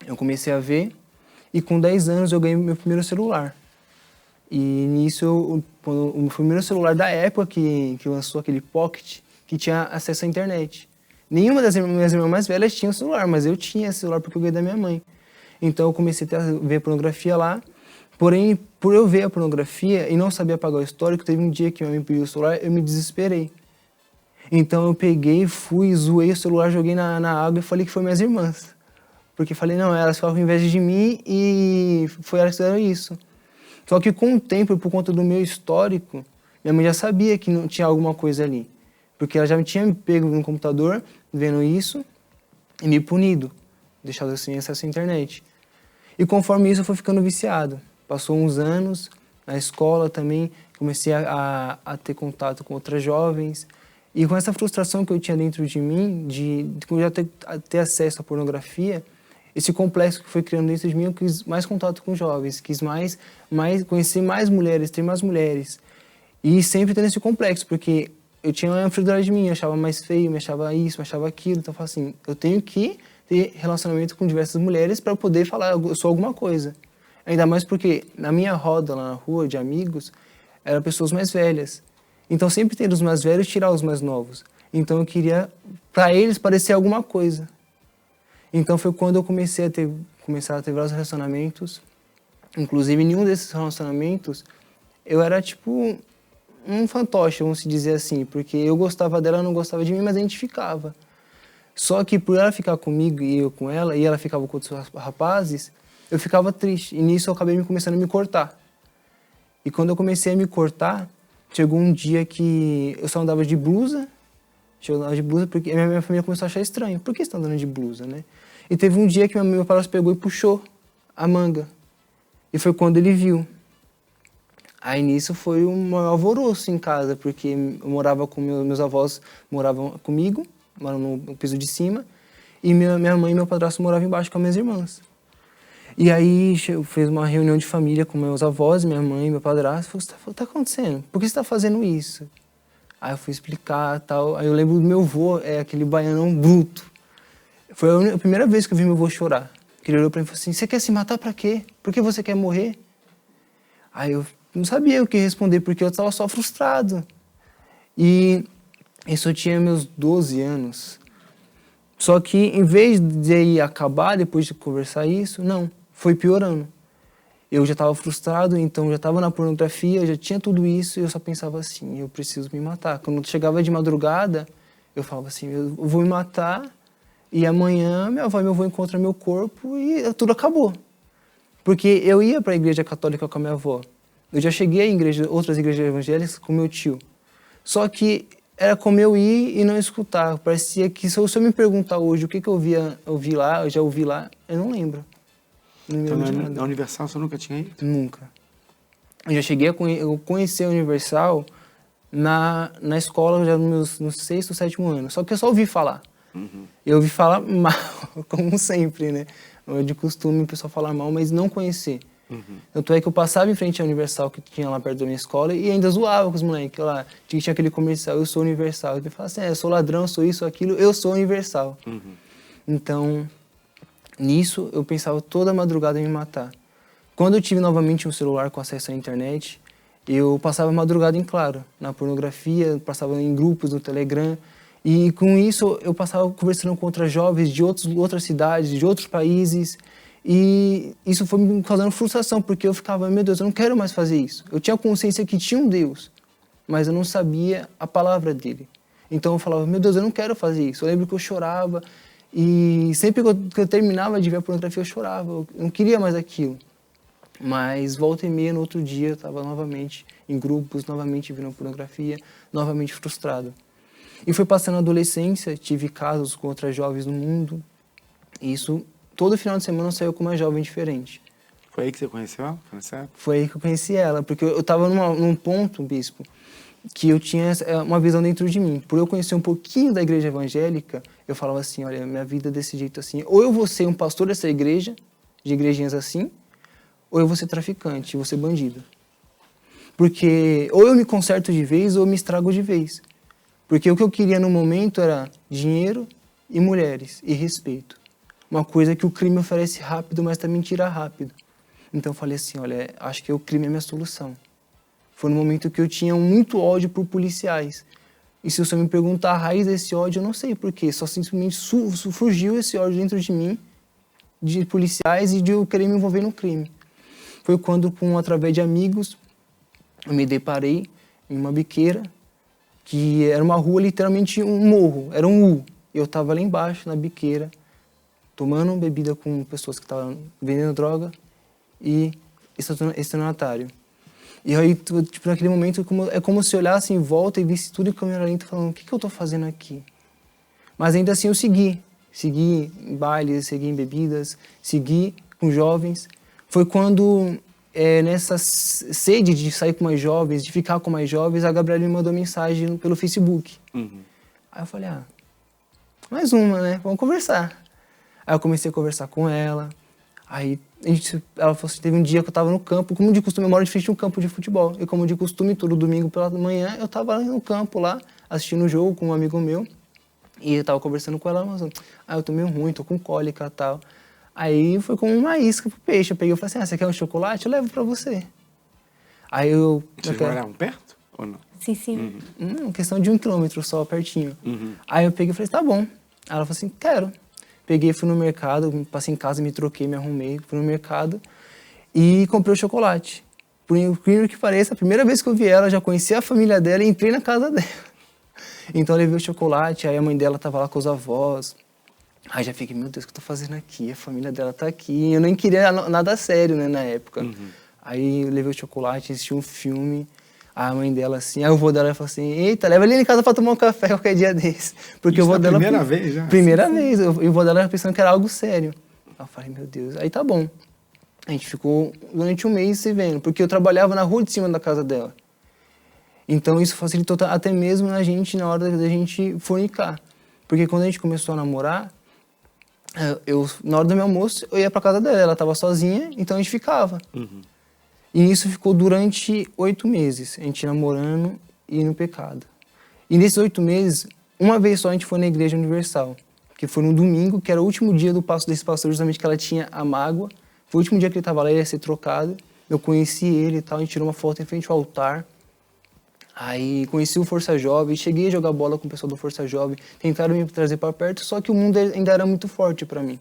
eu comecei a ver e com 10 anos eu ganhei meu primeiro celular. E nisso, o meu primeiro celular da época que lançou aquele Pocket, que tinha acesso à internet. Nenhuma das minhas irmãs mais velhas tinha um celular, mas eu tinha celular porque eu ganhei da minha mãe. Então eu comecei a ver pornografia lá, porém, por eu ver a pornografia e não saber apagar o histórico, teve um dia que minha mãe pediu o celular, eu me desesperei. Então eu peguei, fui, zoei o celular, joguei na água e falei que foi minhas irmãs. Porque falei, não, elas ficavam com inveja de mim e foi elas que fizeram isso. Só que com o tempo, por conta do meu histórico, minha mãe já sabia que não tinha alguma coisa ali. Porque ela já me tinha pego no computador, vendo isso, e me punido, deixado assim acesso à internet. E conforme isso eu fui ficando viciado. Passou uns anos, Na escola também comecei a ter contato com outras jovens. E com essa frustração que eu tinha dentro de mim, de já ter acesso à pornografia, esse complexo que foi criando dentro de mim, eu quis mais contato com jovens, quis mais conhecer mais mulheres, ter mais mulheres. E sempre tendo esse complexo, porque eu tinha uma inferioridade de mim, eu achava mais feio, me achava isso, me achava aquilo. Então eu falava assim, eu tenho que ter relacionamento com diversas mulheres para poder falar, eu sou alguma coisa. Ainda mais porque na minha roda lá na rua de amigos, eram pessoas mais velhas. Então sempre ter os mais velhos e tirar os mais novos. Então eu queria, para eles, parecer alguma coisa. Então foi quando eu comecei a ter vários relacionamentos. Inclusive, em nenhum desses relacionamentos, eu era tipo um fantoche, vamos dizer assim. Porque eu gostava dela, ela não gostava de mim, mas a gente ficava. Só que por ela ficar comigo e eu com ela, e ela ficava com outros rapazes, eu ficava triste. E nisso eu acabei começando a me cortar. E quando eu comecei a me cortar, chegou um dia que eu só andava de blusa. Eu andava de blusa porque a minha família começou a achar estranho. Por que você está andando de blusa, né? E teve um dia que meu padrasto pegou e puxou a manga. E foi quando ele viu. Aí nisso foi um maior alvoroço em casa, porque eu morava com meus avós, moravam comigo, moravam no piso de cima, e minha mãe e meu padrasto moravam embaixo com as minhas irmãs. E aí fez uma reunião de família com meus avós, minha mãe, meu padrasto, falou, o que está acontecendo? Por que você está fazendo isso? Aí eu fui explicar tal. Aí eu lembro do meu avô, aquele baianão bruto. Foi a primeira vez que eu vi meu avô chorar. Ele olhou pra mim e falou assim, você quer se matar pra quê? Por que você quer morrer? Aí eu não sabia o que responder, porque eu estava só frustrado. E isso eu tinha meus 12 anos. Só que em vez de ir acabar depois de conversar isso, não, foi piorando. Eu já estava frustrado, então já estava na pornografia, já tinha tudo isso, e eu só pensava assim, eu preciso me matar. Quando chegava de madrugada, eu falava assim, eu vou me matar, e amanhã minha avó e meu avô encontram meu corpo e tudo acabou. Porque eu ia para a igreja católica com a minha avó. Eu já cheguei em outras igrejas evangélicas com meu tio. Só que era como eu ir e não escutar. Parecia que se eu me perguntar hoje o que eu ouvi lá, eu já ouvi lá, eu não lembro. Então, na Universal você nunca tinha ido? Nunca. Eu já cheguei a conhecer a Universal na escola, já no 6º ou 7º ano. Só que eu só ouvi falar. Uhum. Eu ouvi falar mal, como sempre, né? É de costume o pessoal falar mal, mas não conhecer. Uhum. Tanto é que eu passava em frente à Universal, que tinha lá perto da minha escola, e ainda zoava com os moleques lá. Tinha aquele comercial, eu sou Universal. Ele falava assim, eu sou ladrão, sou isso, aquilo, eu sou Universal. Uhum. Então, nisso, eu pensava toda madrugada em me matar. Quando eu tive novamente um celular com acesso à internet, eu passava a madrugada em claro, na pornografia, passava em grupos no Telegram, e com isso eu passava conversando com outras jovens de outras cidades, de outros países, e isso foi me causando frustração, porque eu ficava, meu Deus, eu não quero mais fazer isso. Eu tinha consciência que tinha um Deus, mas eu não sabia a palavra dele. Então eu falava, meu Deus, eu não quero fazer isso. Eu lembro que eu chorava, e sempre que eu terminava de ver a pornografia, eu chorava, eu não queria mais aquilo. Mas volta e meia, no outro dia, eu estava novamente em grupos, novamente vendo pornografia, novamente frustrado. E foi passando a adolescência, tive casos com outras jovens no mundo. E isso, todo final de semana eu saía com uma jovem diferente. Foi aí que você conheceu ela? Foi aí que eu conheci ela, porque eu estava num ponto, bispo, que eu tinha uma visão dentro de mim. Por eu conhecer um pouquinho da igreja evangélica, eu falava assim, olha, minha vida é desse jeito assim. Ou eu vou ser um pastor dessa igreja, de igrejinhas assim, ou eu vou ser traficante, vou ser bandido. Porque ou eu me conserto de vez, ou eu me estrago de vez. Porque o que eu queria no momento era dinheiro e mulheres, e respeito. Uma coisa que o crime oferece rápido, mas também tira rápido. Então eu falei assim, olha, acho que o crime é minha solução. Foi no momento que eu tinha muito ódio por policiais. E se você me perguntar a raiz desse ódio, eu não sei por quê. Só simplesmente surgiu esse ódio dentro de mim, de policiais e de eu querer me envolver no crime. Foi quando, através de amigos, eu me deparei em uma biqueira, que era uma rua, literalmente um morro, era um U. Eu estava lá embaixo, na biqueira, tomando bebida com pessoas que estavam vendendo droga e estelionatário. E aí, tipo, naquele momento, é como se olhasse em volta e visse tudo em câmera lenta, falando, o que eu estou fazendo aqui? Mas ainda assim eu segui em bailes, segui em bebidas, segui com jovens. Foi quando nessa sede de sair com mais jovens, de ficar com mais jovens, a Gabriela me mandou mensagem pelo Facebook. Aí eu falei, mais uma, né? Vamos conversar. Aí eu comecei a conversar com ela. Aí ela falou assim, teve um dia que eu tava no campo, como de costume, eu moro de frente a um campo de futebol. E como de costume, todo domingo pela manhã, eu tava no campo lá, assistindo o jogo com um amigo meu. E eu tava conversando com ela, mas eu tô meio ruim, tô com cólica e tal. Aí foi como uma isca pro peixe. Eu peguei e falei assim, você quer um chocolate? Eu levo pra você. Aí eu... Vocês moravam perto ou não? Sim, sim. Questão de 1 quilômetro só, pertinho. Aí eu peguei e falei, tá bom. Aí ela falou assim, quero. Peguei, fui no mercado, passei em casa, me troquei, me arrumei, fui no mercado e comprei o chocolate. Por incrível que pareça, a primeira vez que eu vi ela, já conheci a família dela e entrei na casa dela. Então eu levei o chocolate, aí a mãe dela tava lá com os avós. Aí já fiquei, meu Deus, o que eu tô fazendo aqui? A família dela tá aqui. Eu nem queria nada sério, né, na época. Aí eu levei o chocolate, assisti um filme. A mãe dela assim, aí o vô dela falou assim, eita, leva ele em casa pra tomar um café qualquer dia desse. Porque Isso o vô dela... primeira vez já? Primeira vez. E o vô dela pensando que era algo sério. Aí eu falei, meu Deus. Aí tá bom. A gente ficou durante 1 mês se vendo, porque eu trabalhava na rua de cima da casa dela. Então isso facilitou até mesmo na gente, na hora da gente fornicar. Porque quando a gente começou a namorar, na hora do meu almoço, eu ia pra casa dela, ela tava sozinha, então a gente ficava. E isso ficou durante 8 meses, a gente namorando e no pecado. E nesses 8 meses, uma vez só a gente foi na Igreja Universal, que foi no domingo, que era o último dia desse pastor, justamente que ela tinha a mágoa. Foi o último dia que ele estava lá, ele ia ser trocado. Eu conheci ele e tal, a gente tirou uma foto em frente ao altar. Aí conheci o Força Jovem, cheguei a jogar bola com o pessoal do Força Jovem, tentaram me trazer para perto, só que o mundo ainda era muito forte para mim.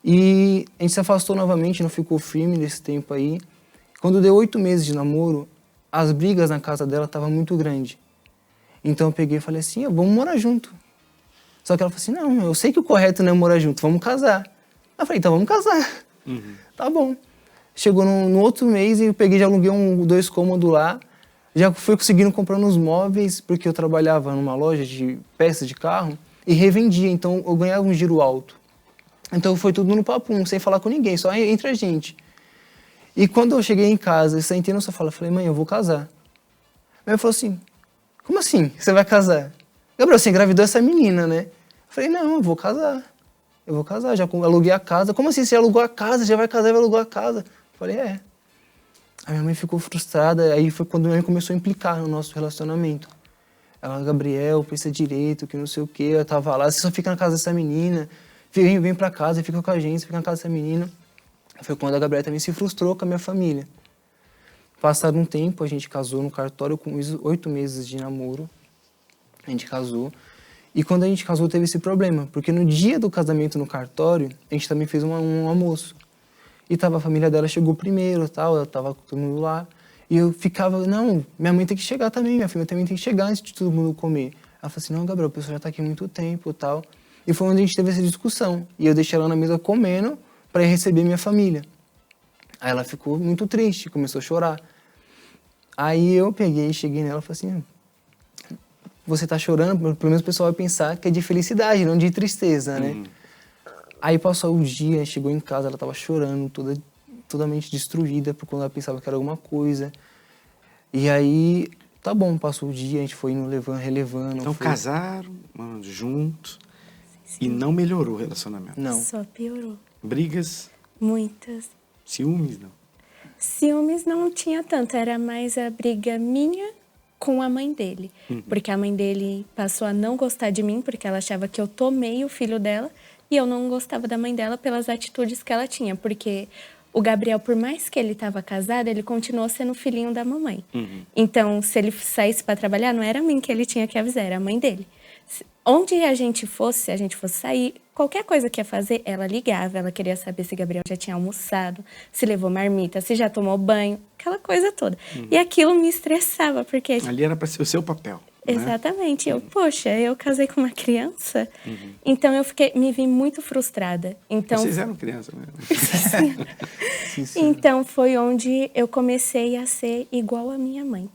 E a gente se afastou novamente, não ficou firme nesse tempo aí. Quando deu 8 meses de namoro, as brigas na casa dela estavam muito grandes. Então eu peguei e falei assim, vamos morar junto. Só que ela falou assim, não, eu sei que o correto não é morar junto, vamos casar. Eu falei, então vamos casar. Tá bom. Chegou no outro mês e eu peguei, já aluguei 2 cômodos lá. Já fui conseguindo comprando os móveis, porque eu trabalhava numa loja de peças de carro e revendia, então eu ganhava um giro alto. Então foi tudo no papum, sem falar com ninguém, só entre a gente. E quando eu cheguei em casa, eu sentei no sofá, eu falei, mãe, eu vou casar. Minha mãe falou assim, como assim você vai casar? Gabriel, você engravidou essa menina, né? Eu falei, não, eu vou casar. Eu vou casar, já aluguei a casa. Como assim, você alugou a casa, já vai casar e vai alugar a casa? Eu falei, é. A minha mãe ficou frustrada, aí foi quando minha mãe começou a implicar no nosso relacionamento. Ela, Gabriel, pensa direito, que não sei o quê. Eu tava lá, você só fica na casa dessa menina, vem pra casa, fica com a gente, fica na casa dessa menina. Foi quando a Gabriela também se frustrou com a minha família. Passado um tempo, a gente casou no cartório com 8 meses de namoro. A gente casou. E quando a gente casou, teve esse problema. Porque no dia do casamento no cartório, a gente também fez um almoço. E a família dela chegou primeiro, tal, ela tava todo mundo lá. E eu ficava, não, minha mãe tem que chegar também, minha filha também tem que chegar antes de todo mundo comer. Ela falou assim, não, Gabriel, o pessoal já tá aqui há muito tempo e tal. E foi onde a gente teve essa discussão. E eu deixei ela na mesa comendo para ir receber minha família. Aí ela ficou muito triste, começou a chorar. Aí eu peguei e cheguei nela e falei assim, você tá chorando, pelo menos o pessoal vai pensar que é de felicidade, não de tristeza, né? Aí passou o dia, chegou em casa, ela tava chorando, totalmente destruída, porque ela pensava que era alguma coisa. E aí, tá bom, passou o dia, a gente foi indo relevando. Então casaram, juntos, e não melhorou o relacionamento? Não. Só piorou. Brigas? Muitas. Ciúmes, não? Ciúmes não tinha tanto, era mais a briga minha com a mãe dele. Porque a mãe dele passou a não gostar de mim, porque ela achava que eu tomei o filho dela, e eu não gostava da mãe dela pelas atitudes que ela tinha, porque o Gabriel, por mais que ele estava casado, ele continuou sendo filhinho da mamãe. Então, se ele saísse para trabalhar, não era a mim que ele tinha que avisar, era a mãe dele. Onde a gente fosse, se a gente fosse sair, qualquer coisa que ia fazer, ela ligava, ela queria saber se Gabriel já tinha almoçado, se levou marmita, se já tomou banho, aquela coisa toda. E aquilo me estressava, porque... Ali era para ser o seu papel. Exatamente. Eu, poxa, eu casei com uma criança, então eu me vi muito frustrada. Então, vocês eram criança mesmo. Então foi onde eu comecei a ser igual à minha mãe.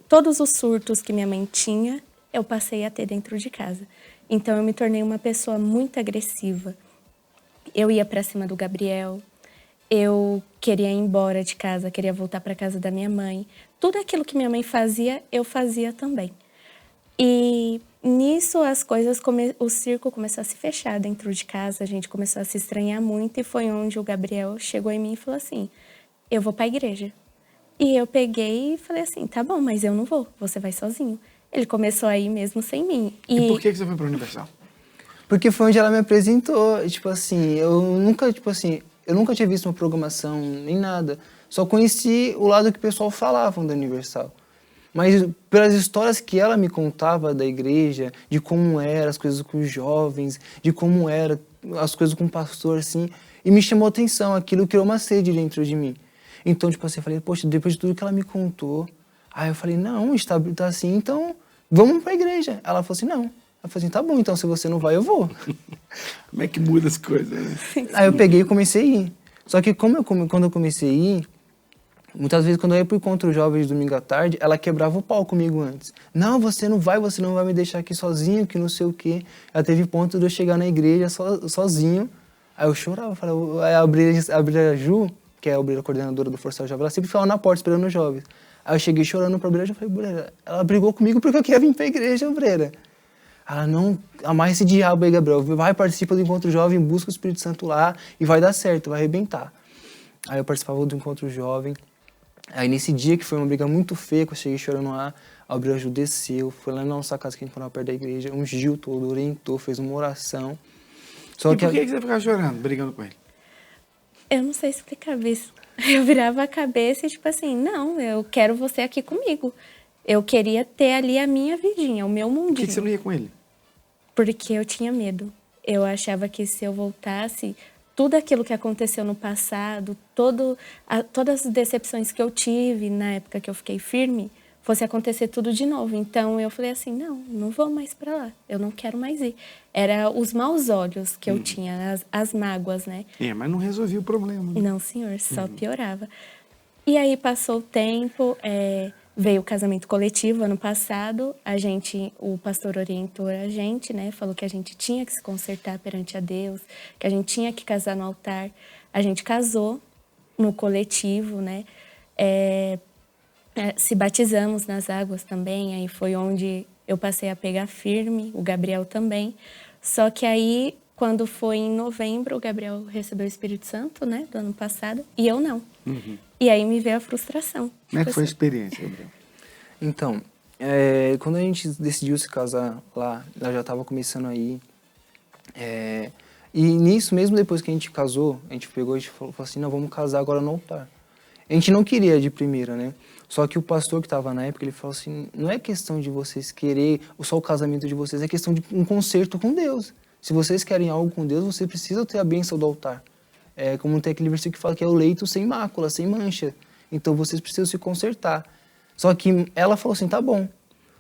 Todos os surtos que minha mãe tinha, eu passei a ter dentro de casa. Então eu me tornei uma pessoa muito agressiva. Eu ia pra cima do Gabriel, eu queria ir embora de casa, queria voltar para casa da minha mãe. Tudo aquilo que minha mãe fazia, eu fazia também. E nisso as coisas, o circo começou a se fechar dentro de casa, a gente começou a se estranhar muito e foi onde o Gabriel chegou em mim e falou assim, eu vou para a igreja. E eu peguei e falei assim, tá bom, mas eu não vou, você vai sozinho. Ele começou a ir mesmo sem mim. E por que você foi para a Universal? Porque foi onde ela me apresentou, tipo assim, eu nunca tinha visto uma programação, nem nada. Só conheci o lado que o pessoal falava da Universal. Mas pelas histórias que ela me contava da igreja, de como eram as coisas com os jovens, de como eram as coisas com o pastor, assim, e me chamou a atenção, aquilo criou uma sede dentro de mim. Então, tipo assim, eu falei, poxa, depois de tudo que ela me contou, aí eu falei, não, está assim, então vamos para a igreja. Ela falou assim, não. Eu falei assim, tá bom, então se você não vai, eu vou. Como é que muda as coisas, né? Aí eu peguei e comecei a ir. Só que quando eu comecei a ir, muitas vezes quando eu ia pro encontro jovens domingo à tarde, ela quebrava o pau comigo antes. Não, você não vai me deixar aqui sozinho, que não sei o quê. Ela teve ponto de eu chegar na igreja sozinho. Aí eu chorava, falava, aí a obreira Ju, que é a obreira coordenadora do Força Jovem, ela sempre ficava na porta esperando os jovens. Aí eu cheguei chorando pra obreira, eu falei, obreira, ela brigou comigo porque eu queria vir pra igreja, obreira. Ela, não, amarra esse diabo aí, Gabriel, vai, participa do Encontro Jovem, busca o Espírito Santo lá e vai dar certo, vai arrebentar. Aí eu participava do Encontro Jovem. Aí nesse dia, que foi uma briga muito feia, que eu cheguei chorando lá, a obreira Ju desceu, foi lá na nossa casa que a gente morava perto da igreja, ungiu todo, orientou, fez uma oração. Só e por que você ficava chorando, brigando com ele? Eu não sei explicar isso. Eu virava a cabeça e tipo assim, não, eu quero você aqui comigo. Eu queria ter ali a minha vidinha, o meu mundinho. Por que você não ia com ele? Porque eu tinha medo. Eu achava que se eu voltasse, tudo aquilo que aconteceu no passado, todas as decepções que eu tive na época que eu fiquei firme, fosse acontecer tudo de novo. Então eu falei assim, não vou mais para lá, eu não quero mais ir. Era os maus olhos que eu tinha, as mágoas, né? Mas não resolvia o problema. Né? Não, senhor, só piorava. E aí passou o tempo, veio o casamento coletivo ano passado, o pastor orientou a gente, né? Falou que a gente tinha que se consertar perante a Deus, que a gente tinha que casar no altar. A gente casou no coletivo, né? Se batizamos nas águas também, aí foi onde eu passei a pegar firme, o Gabriel também. Só que aí, quando foi em novembro, o Gabriel recebeu o Espírito Santo, né? Do ano passado, e eu não. Uhum. E aí me veio a frustração. Como é que foi a experiência, Gabriel? Então, quando a gente decidiu se casar lá, ela já estava começando a ir. E nisso, mesmo depois que a gente casou, a gente pegou e falou assim, não, vamos casar agora no altar. A gente não queria de primeira, né? Só que o pastor que estava na época, ele falou assim, não é questão de vocês querer só o casamento de vocês, é questão de um concerto com Deus. Se vocês querem algo com Deus, você precisa ter a bênção do altar. Como tem aquele versículo que fala que é o leito sem mácula, sem mancha. Então vocês precisam se consertar. Só que ela falou assim, tá bom.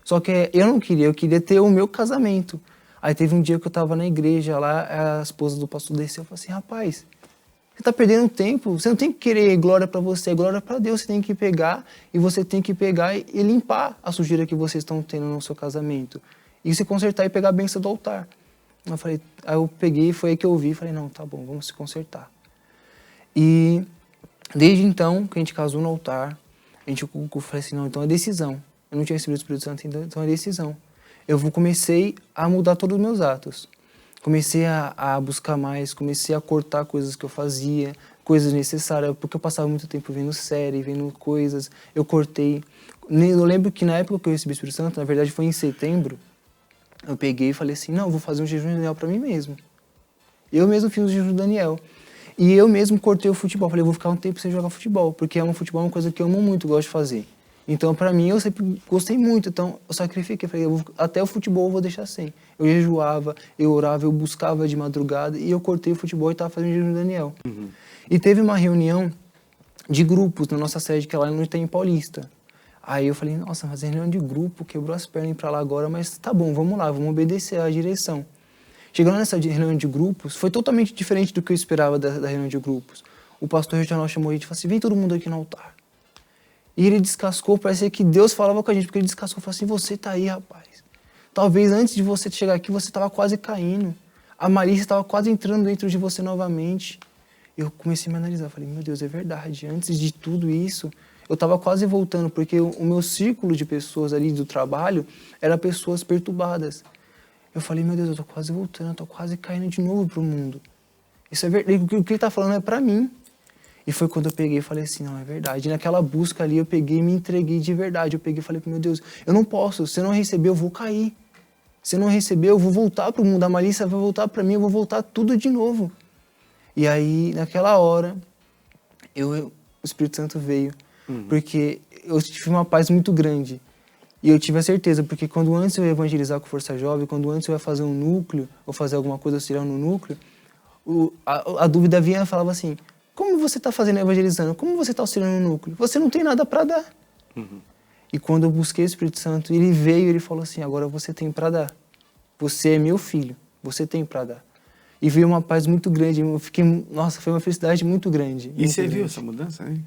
Só que eu não queria, eu queria ter o meu casamento. Aí teve um dia que eu estava na igreja lá, a esposa do pastor desceu e falou assim, rapaz, você está perdendo tempo, você não tem que querer glória para você, é glória para Deus, você tem que pegar e limpar a sujeira que vocês estão tendo no seu casamento. E se consertar e pegar a bênção do altar. Aí eu peguei, foi aí que eu ouvi e falei, não, tá bom, vamos se consertar. E desde então, que a gente casou no altar, eu falei assim, não, então é decisão. Eu não tinha recebido o Espírito Santo, então é decisão. Comecei a mudar todos os meus atos. Comecei a buscar mais, comecei a cortar coisas que eu fazia, coisas necessárias, porque eu passava muito tempo vendo série, vendo coisas, eu cortei. Eu lembro que na época que eu recebi o Espírito Santo, na verdade foi em setembro, eu peguei e falei assim, não, eu vou fazer um jejum de Daniel para mim mesmo. Eu mesmo fiz um jejum de Daniel. E eu mesmo cortei o futebol. Falei, eu vou ficar um tempo sem jogar futebol, porque futebol é uma coisa que eu amo muito, gosto de fazer. Então, para mim, eu sempre gostei muito. Então, eu sacrifiquei. Falei, até o futebol eu vou deixar sem. Eu jejuava, eu orava, eu buscava de madrugada e eu cortei o futebol e estava fazendo jejum de Daniel. Uhum. E teve uma reunião de grupos na nossa sede, que é lá no Itaim Paulista. Aí eu falei, nossa, mas reunião de grupo, quebrou as pernas para lá agora, mas tá bom, vamos lá, vamos obedecer à direção. Chegando nessa reunião de grupos, foi totalmente diferente do que eu esperava da reunião de grupos. O pastor regional chamou a gente e falou assim, vem todo mundo aqui no altar. E ele descascou, parecia que Deus falava com a gente, porque ele descascou e falou assim, você tá aí, rapaz. Talvez antes de você chegar aqui, você estava quase caindo. A malícia estava quase entrando dentro de você novamente. Eu comecei a me analisar, falei, meu Deus, é verdade. Antes de tudo isso, eu estava quase voltando, porque o meu círculo de pessoas ali do trabalho era pessoas perturbadas. Eu falei, meu Deus, eu tô quase voltando, eu tô quase caindo de novo pro mundo. Isso é verdade, o que ele tá falando é pra mim. E foi quando eu peguei e falei assim, não, é verdade. E naquela busca ali, eu peguei e me entreguei de verdade. Eu peguei e falei, meu Deus, eu não posso, se eu não receber, eu vou cair. Se eu não receber, eu vou voltar pro mundo, a malícia vai voltar pra mim, eu vou voltar tudo de novo. E aí, naquela hora, o Espírito Santo veio, porque eu tive uma paz muito grande. E eu tive a certeza, porque quando antes eu ia evangelizar com Força Jovem, quando antes eu ia fazer um núcleo, ou fazer alguma coisa auxiliar no núcleo, a dúvida vinha e falava assim, como você está fazendo evangelizando? Como você está auxiliando no núcleo? Você não tem nada para dar. E quando eu busquei o Espírito Santo, ele veio e ele falou assim, agora você tem para dar. Você é meu filho, você tem para dar. E veio uma paz muito grande, eu fiquei, nossa, foi uma felicidade muito grande. E você viu essa mudança, né?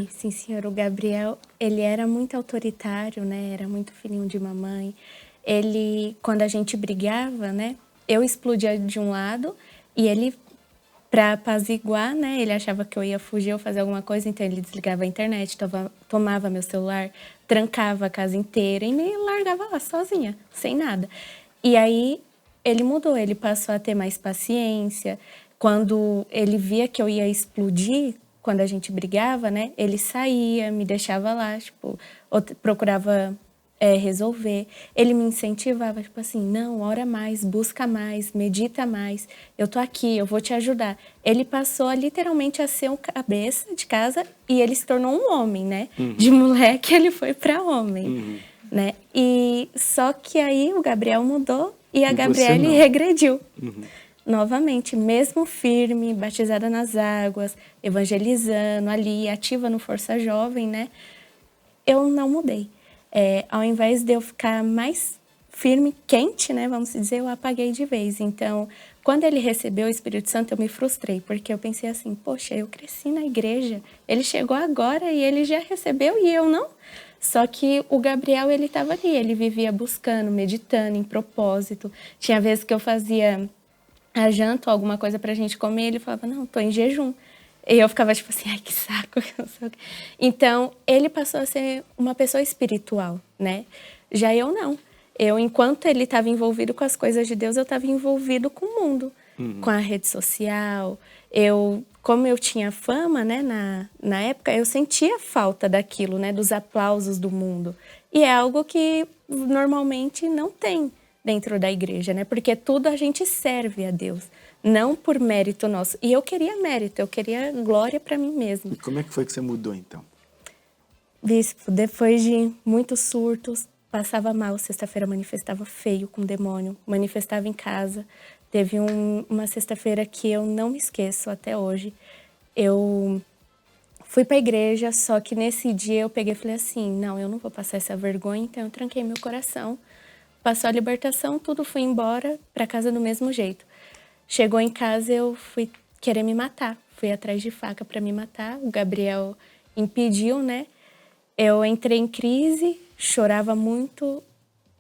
Sim, senhor. O Gabriel, ele era muito autoritário, né? Era muito filhinho de mamãe. Ele, quando a gente brigava, né? Eu explodia de um lado e ele, para apaziguar, né? Ele achava que eu ia fugir ou fazer alguma coisa, então ele desligava a internet, tomava meu celular, trancava a casa inteira e me largava lá sozinha, sem nada. E aí ele mudou, ele passou a ter mais paciência. Quando ele via que eu ia explodir, quando a gente brigava, né? Ele saía, me deixava lá, tipo, procurava resolver. Ele me incentivava, tipo assim, não, ora mais, busca mais, medita mais. Eu tô aqui, eu vou te ajudar. Ele passou literalmente a ser um cabeça de casa e ele se tornou um homem, né? De moleque ele foi para homem, né? E só que aí o Gabriel mudou e a Gabriele regrediu. Novamente, mesmo firme, batizada nas águas, evangelizando ali, ativa no Força Jovem, né? Eu não mudei. Ao invés de eu ficar mais firme, quente, né? Vamos dizer, eu apaguei de vez. Então, quando ele recebeu o Espírito Santo, eu me frustrei, porque eu pensei assim, poxa, eu cresci na igreja, ele chegou agora e ele já recebeu e eu não. Só que o Gabriel, ele estava ali, ele vivia buscando, meditando, em propósito. Tinha vezes que eu fazia a janta ou alguma coisa pra gente comer, ele falava, não, tô em jejum. E eu ficava tipo assim, ai, que saco. Então, ele passou a ser uma pessoa espiritual, né? Já eu não. Eu, enquanto ele estava envolvido com as coisas de Deus, eu estava envolvido com o mundo, com a rede social. Como eu tinha fama, né, na época, eu sentia falta daquilo, né, dos aplausos do mundo. E é algo que normalmente não tem dentro da igreja, né? Porque tudo a gente serve a Deus, não por mérito nosso. E eu queria mérito, eu queria glória para mim mesma. E como é que foi que você mudou, então? Bispo, depois de muitos surtos, passava mal, sexta-feira manifestava feio com o demônio, manifestava em casa. Teve uma sexta-feira que eu não me esqueço até hoje. Eu fui para a igreja, só que nesse dia eu peguei e falei assim, não, eu não vou passar essa vergonha, então eu tranquei meu coração. Passou a libertação, tudo, fui embora para casa do mesmo jeito. Chegou em casa, eu fui querer me matar. Fui atrás de faca para me matar. O Gabriel impediu, né? Eu entrei em crise, chorava muito.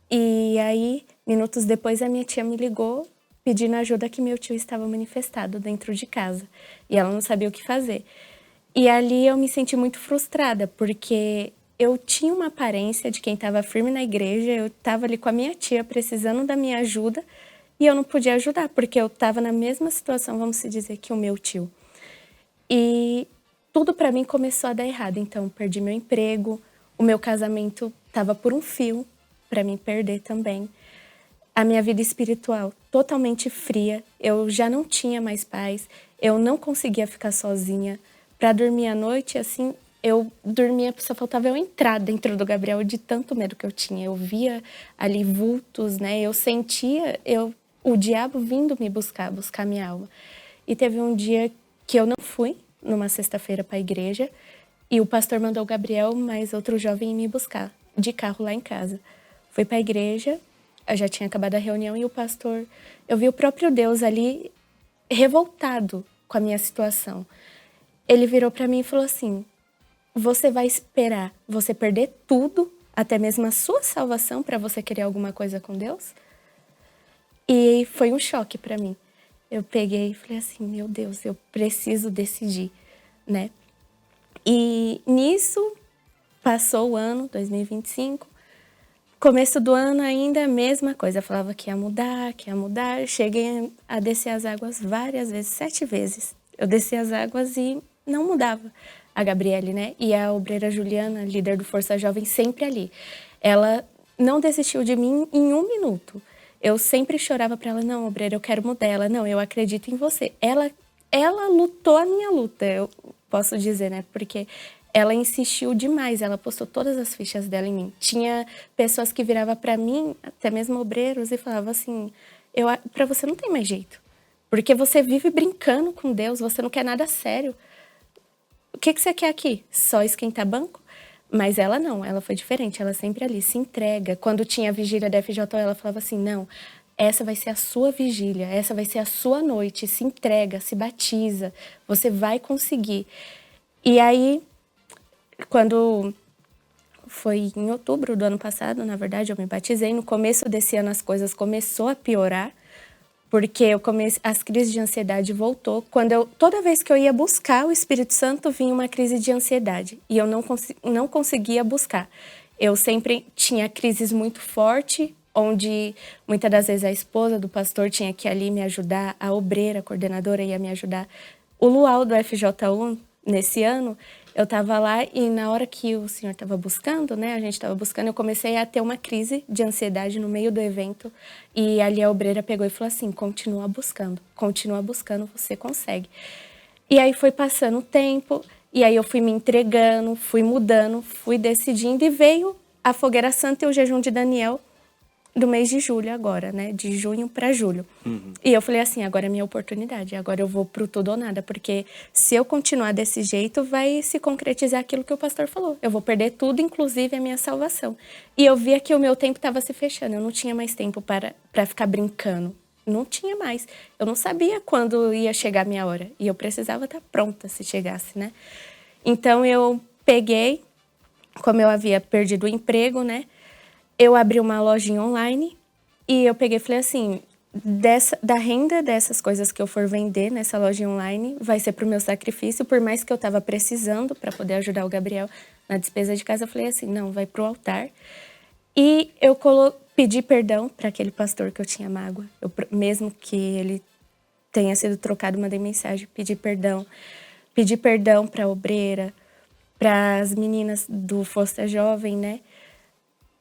E aí, minutos depois, a minha tia me ligou pedindo ajuda que meu tio estava manifestado dentro de casa. E ela não sabia o que fazer. E ali eu me senti muito frustrada, porque eu tinha uma aparência de quem estava firme na igreja, eu estava ali com a minha tia precisando da minha ajuda e eu não podia ajudar, porque eu estava na mesma situação, vamos se dizer, que o meu tio. E tudo para mim começou a dar errado, então perdi meu emprego, o meu casamento estava por um fio para mim perder também. A minha vida espiritual totalmente fria, eu já não tinha mais paz, eu não conseguia ficar sozinha. Para dormir à noite, assim, eu dormia, só faltava eu entrar dentro do Gabriel de tanto medo que eu tinha. Eu via ali vultos, né? Eu sentia o diabo vindo me buscar minha alma. E teve um dia que eu não fui, numa sexta-feira, para a igreja, e o pastor mandou o Gabriel, mais outro jovem, me buscar, de carro lá em casa. Fui para a igreja, eu já tinha acabado a reunião, e o pastor... Eu vi o próprio Deus ali, revoltado com a minha situação. Ele virou para mim e falou assim, você vai esperar você perder tudo, até mesmo a sua salvação, para você querer alguma coisa com Deus? E foi um choque para mim. Eu peguei e falei assim, meu Deus, eu preciso decidir, né? E nisso, passou o ano, 2025. Começo do ano ainda a mesma coisa. Eu falava que ia mudar, que ia mudar. Cheguei a descer as águas várias vezes, 7 vezes. Eu desci as águas e não mudava. A Gabriele, né? E a obreira Juliana, líder do Força Jovem, sempre ali. Ela não desistiu de mim em 1 minuto. Eu sempre chorava para ela, não, obreira, eu quero mudar. Ela, não, eu acredito em você. Ela lutou a minha luta, eu posso dizer, né? Porque ela insistiu demais, ela postou todas as fichas dela em mim. Tinha pessoas que viravam para mim, até mesmo obreiros, e falavam assim, para você não tem mais jeito. Porque você vive brincando com Deus, você não quer nada sério. O que você quer aqui? Só esquentar banco? Mas ela não, ela foi diferente, ela sempre ali se entrega. Quando tinha a vigília da FJO, ela falava assim, não, essa vai ser a sua vigília, essa vai ser a sua noite, se entrega, se batiza, você vai conseguir. E aí, quando foi em outubro do ano passado, na verdade, eu me batizei, no começo desse ano as coisas começou a piorar, porque as crises de ansiedade voltou. Toda vez que eu ia buscar o Espírito Santo, vinha uma crise de ansiedade. E eu não conseguia buscar. Eu sempre tinha crises muito fortes, onde muitas das vezes a esposa do pastor tinha que ali me ajudar, a obreira, a coordenadora ia me ajudar. O luau do FJU, nesse ano, eu estava lá e na hora que o senhor estava buscando, né, a gente estava buscando, eu comecei a ter uma crise de ansiedade no meio do evento e ali a obreira pegou e falou assim, continua buscando, você consegue. E aí foi passando o tempo e aí eu fui me entregando, fui mudando, fui decidindo e veio a Fogueira Santa e o jejum de Daniel do mês de julho agora, né? De junho para julho. E eu falei assim, agora é minha oportunidade, agora eu vou pro tudo ou nada, porque se eu continuar desse jeito, vai se concretizar aquilo que o pastor falou. Eu vou perder tudo, inclusive a minha salvação. E eu via que o meu tempo estava se fechando, eu não tinha mais tempo para ficar brincando. Não tinha mais. Eu não sabia quando ia chegar a minha hora. E eu precisava estar pronta se chegasse, né? Então eu peguei, como eu havia perdido o emprego, né? Eu abri uma lojinha online e eu peguei e falei assim, da renda dessas coisas que eu for vender nessa lojinha online, vai ser pro meu sacrifício, por mais que eu estava precisando para poder ajudar o Gabriel na despesa de casa, eu falei assim, não, vai pro altar. E eu pedi perdão para aquele pastor que eu tinha mágoa, mesmo que ele tenha sido trocado, mandei mensagem, pedi perdão para a obreira, para as meninas do Força Jovem, né?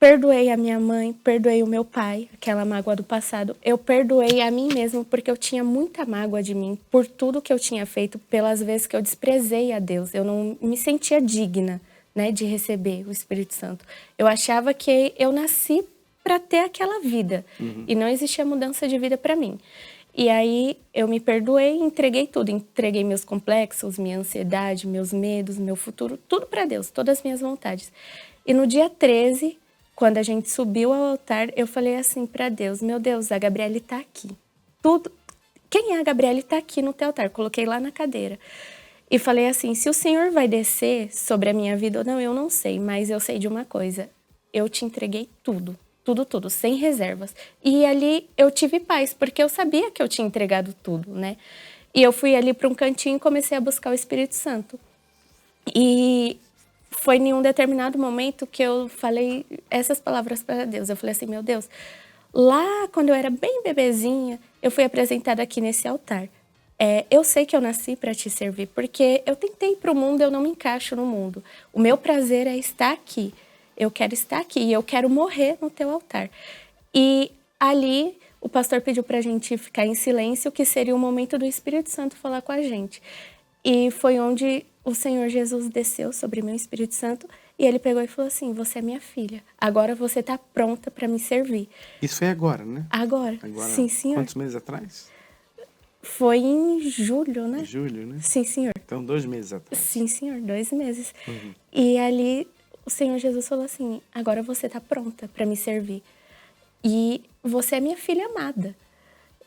Perdoei a minha mãe, perdoei o meu pai, aquela mágoa do passado. Eu perdoei a mim mesma porque eu tinha muita mágoa de mim por tudo que eu tinha feito, pelas vezes que eu desprezei a Deus. Eu não me sentia digna, né, de receber o Espírito Santo. Eu achava que eu nasci para ter aquela vida e não existia mudança de vida para mim. E aí eu me perdoei e entreguei tudo. Entreguei meus complexos, minha ansiedade, meus medos, meu futuro, tudo para Deus, todas as minhas vontades. E no dia 13... quando a gente subiu ao altar, eu falei assim para Deus, meu Deus, a Gabriele tá aqui. Quem é a Gabriele tá aqui no teu altar? Coloquei lá na cadeira. E falei assim, se o Senhor vai descer sobre a minha vida ou não, eu não sei, mas eu sei de uma coisa. Eu te entreguei tudo, sem reservas. E ali eu tive paz, porque eu sabia que eu tinha entregado tudo, né? E eu fui ali para um cantinho e comecei a buscar o Espírito Santo. E foi em um determinado momento que eu falei essas palavras para Deus. Eu falei assim, meu Deus, lá quando eu era bem bebezinha, eu fui apresentada aqui nesse altar. Eu sei que eu nasci para te servir, porque eu tentei para o mundo, eu não me encaixo no mundo. O meu prazer é estar aqui. Eu quero estar aqui e eu quero morrer no teu altar. E ali o pastor pediu para a gente ficar em silêncio, que seria o momento do Espírito Santo falar com a gente. E foi onde o Senhor Jesus desceu sobre meu Espírito Santo e ele pegou e falou assim, você é minha filha, agora você está pronta para me servir. Isso foi agora, né? Agora, sim, senhor. Quantos meses atrás? Foi em julho, né? Julho, né? Sim, senhor. Então, 2 meses atrás. Sim, senhor, 2 meses. E ali o Senhor Jesus falou assim, agora você está pronta para me servir. E você é minha filha amada.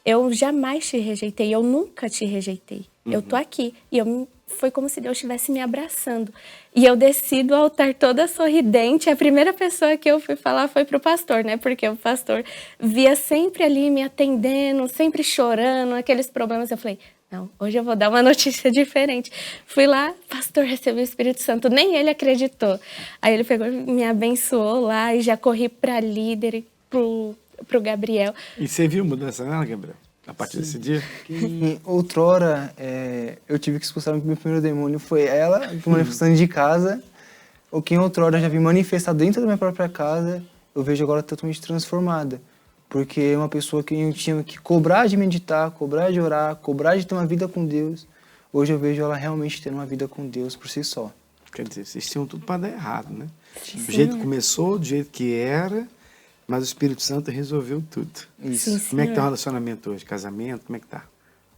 Eu jamais te rejeitei, eu nunca te rejeitei. Eu tô aqui. E eu foi como se Deus estivesse me abraçando. E eu desci do altar toda sorridente. A primeira pessoa que eu fui falar foi pro pastor, né? Porque o pastor via sempre ali me atendendo, sempre chorando, aqueles problemas. Eu falei, não, hoje eu vou dar uma notícia diferente. Fui lá, pastor, recebeu o Espírito Santo. Nem ele acreditou. Aí ele pegou, me abençoou lá e já corri para líder e pro Gabriel. E você viu mudança nela, Gabriel? A partir desse dia? Que outrora eu tive que expulsar o meu primeiro demônio, foi ela, manifestando de casa. Ou que em outrora eu já vi manifestar dentro da minha própria casa, eu vejo agora totalmente transformada. Porque é uma pessoa que eu tinha que cobrar de meditar, cobrar de orar, cobrar de ter uma vida com Deus. Hoje eu vejo ela realmente tendo uma vida com Deus por si só. Quer dizer, vocês tinham tudo para dar errado, né? Sim. Do jeito que começou, do jeito que era, mas o Espírito Santo resolveu tudo. Isso. Sim, Como é que tá o senhor. relacionamento hoje? Casamento, como é que tá?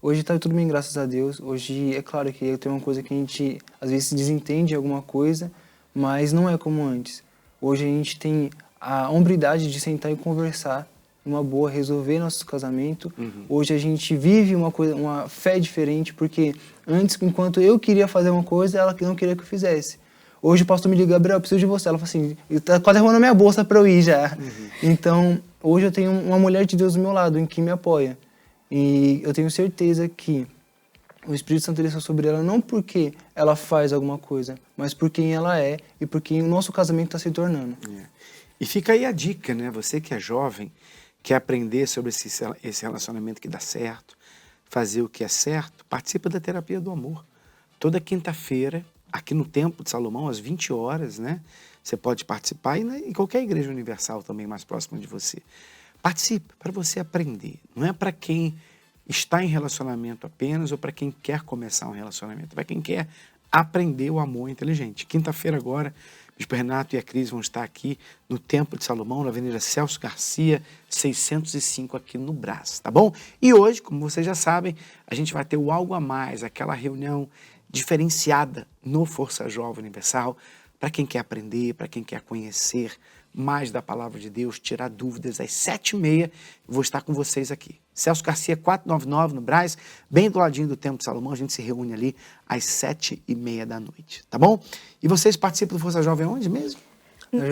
Hoje tá tudo bem, graças a Deus. Hoje, é claro que tem uma coisa que a gente, às vezes, se desentende alguma coisa, mas não é como antes. Hoje a gente tem a hombridade de sentar e conversar, numa boa, resolver nosso casamento. Hoje a gente vive uma fé diferente, porque antes, enquanto eu queria fazer uma coisa, ela não queria que eu fizesse. Hoje o pastor me liga, Gabriel, eu preciso de você. Ela fala assim, tá quase arrumando a minha bolsa para eu ir já. Então, hoje eu tenho uma mulher de Deus do meu lado, em que me apoia. E eu tenho certeza que o Espírito Santo desceu sobre ela não porque ela faz alguma coisa, mas por quem ela é e por quem o nosso casamento está se tornando. É. E fica aí a dica, né? Você que é jovem, quer aprender sobre esse relacionamento que dá certo, fazer o que é certo, participa da terapia do amor. Toda quinta-feira, aqui no Templo de Salomão, às 20 horas, né? Você pode participar e em qualquer igreja universal também mais próxima de você. Participe para você aprender. Não é para quem está em relacionamento apenas ou para quem quer começar um relacionamento. Para quem quer aprender o amor inteligente. Quinta-feira agora, o Bispo Renato e a Cris vão estar aqui no Templo de Salomão, na Avenida Celso Garcia, 605 aqui no Brás, tá bom? E hoje, como vocês já sabem, a gente vai ter o Algo a Mais, aquela reunião diferenciada no Força Jovem Universal, para quem quer aprender, para quem quer conhecer mais da Palavra de Deus, tirar dúvidas, às 7h30, vou estar com vocês aqui. Celso Garcia, 499, no Brás, bem do ladinho do Templo de Salomão, a gente se reúne ali às 7h30 da noite, tá bom? E vocês participam do Força Jovem onde mesmo?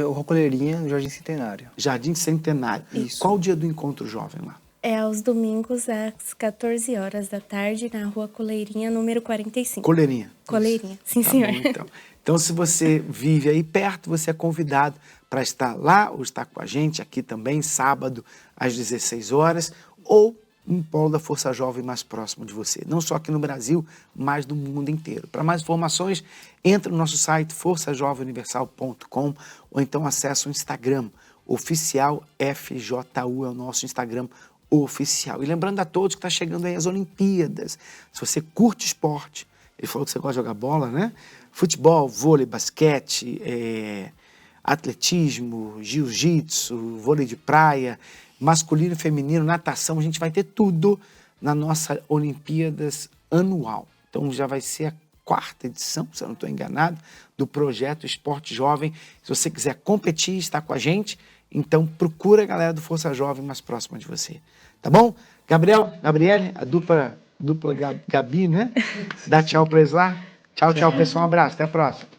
O Rocoleirinha, no Jardim Centenário. Jardim Centenário. Isso. Qual o dia do encontro jovem lá? É aos domingos, às 14 horas da tarde, na Rua Coleirinha, número 45. Coleirinha. Coleirinha, sim, Tá senhor. bom, então. Então, se você vive aí perto, você é convidado para estar lá ou estar com a gente aqui também, sábado, às 16 horas, ou um polo da Força Jovem mais próximo de você. Não só aqui no Brasil, mas no mundo inteiro. Para mais informações, entre no nosso site forçajovemuniversal.com ou então acesse o Instagram, oficial FJU, é o nosso Instagram oficial. E lembrando a todos que está chegando aí as Olimpíadas. Se você curte esporte, ele falou que você gosta de jogar bola, né? Futebol, vôlei, basquete, atletismo, jiu-jitsu, vôlei de praia, masculino e feminino, natação, a gente vai ter tudo na nossa Olimpíadas anual. Então já vai ser a 4ª edição, se eu não estou enganado, do projeto Esporte Jovem. Se você quiser competir, estar com a gente, então procura a galera do Força Jovem mais próxima de você. Tá bom? Gabriele, a dupla Gabi, né? Dá tchau pra eles lá. Tchau, tchau, pessoal. Um abraço. Até a próxima.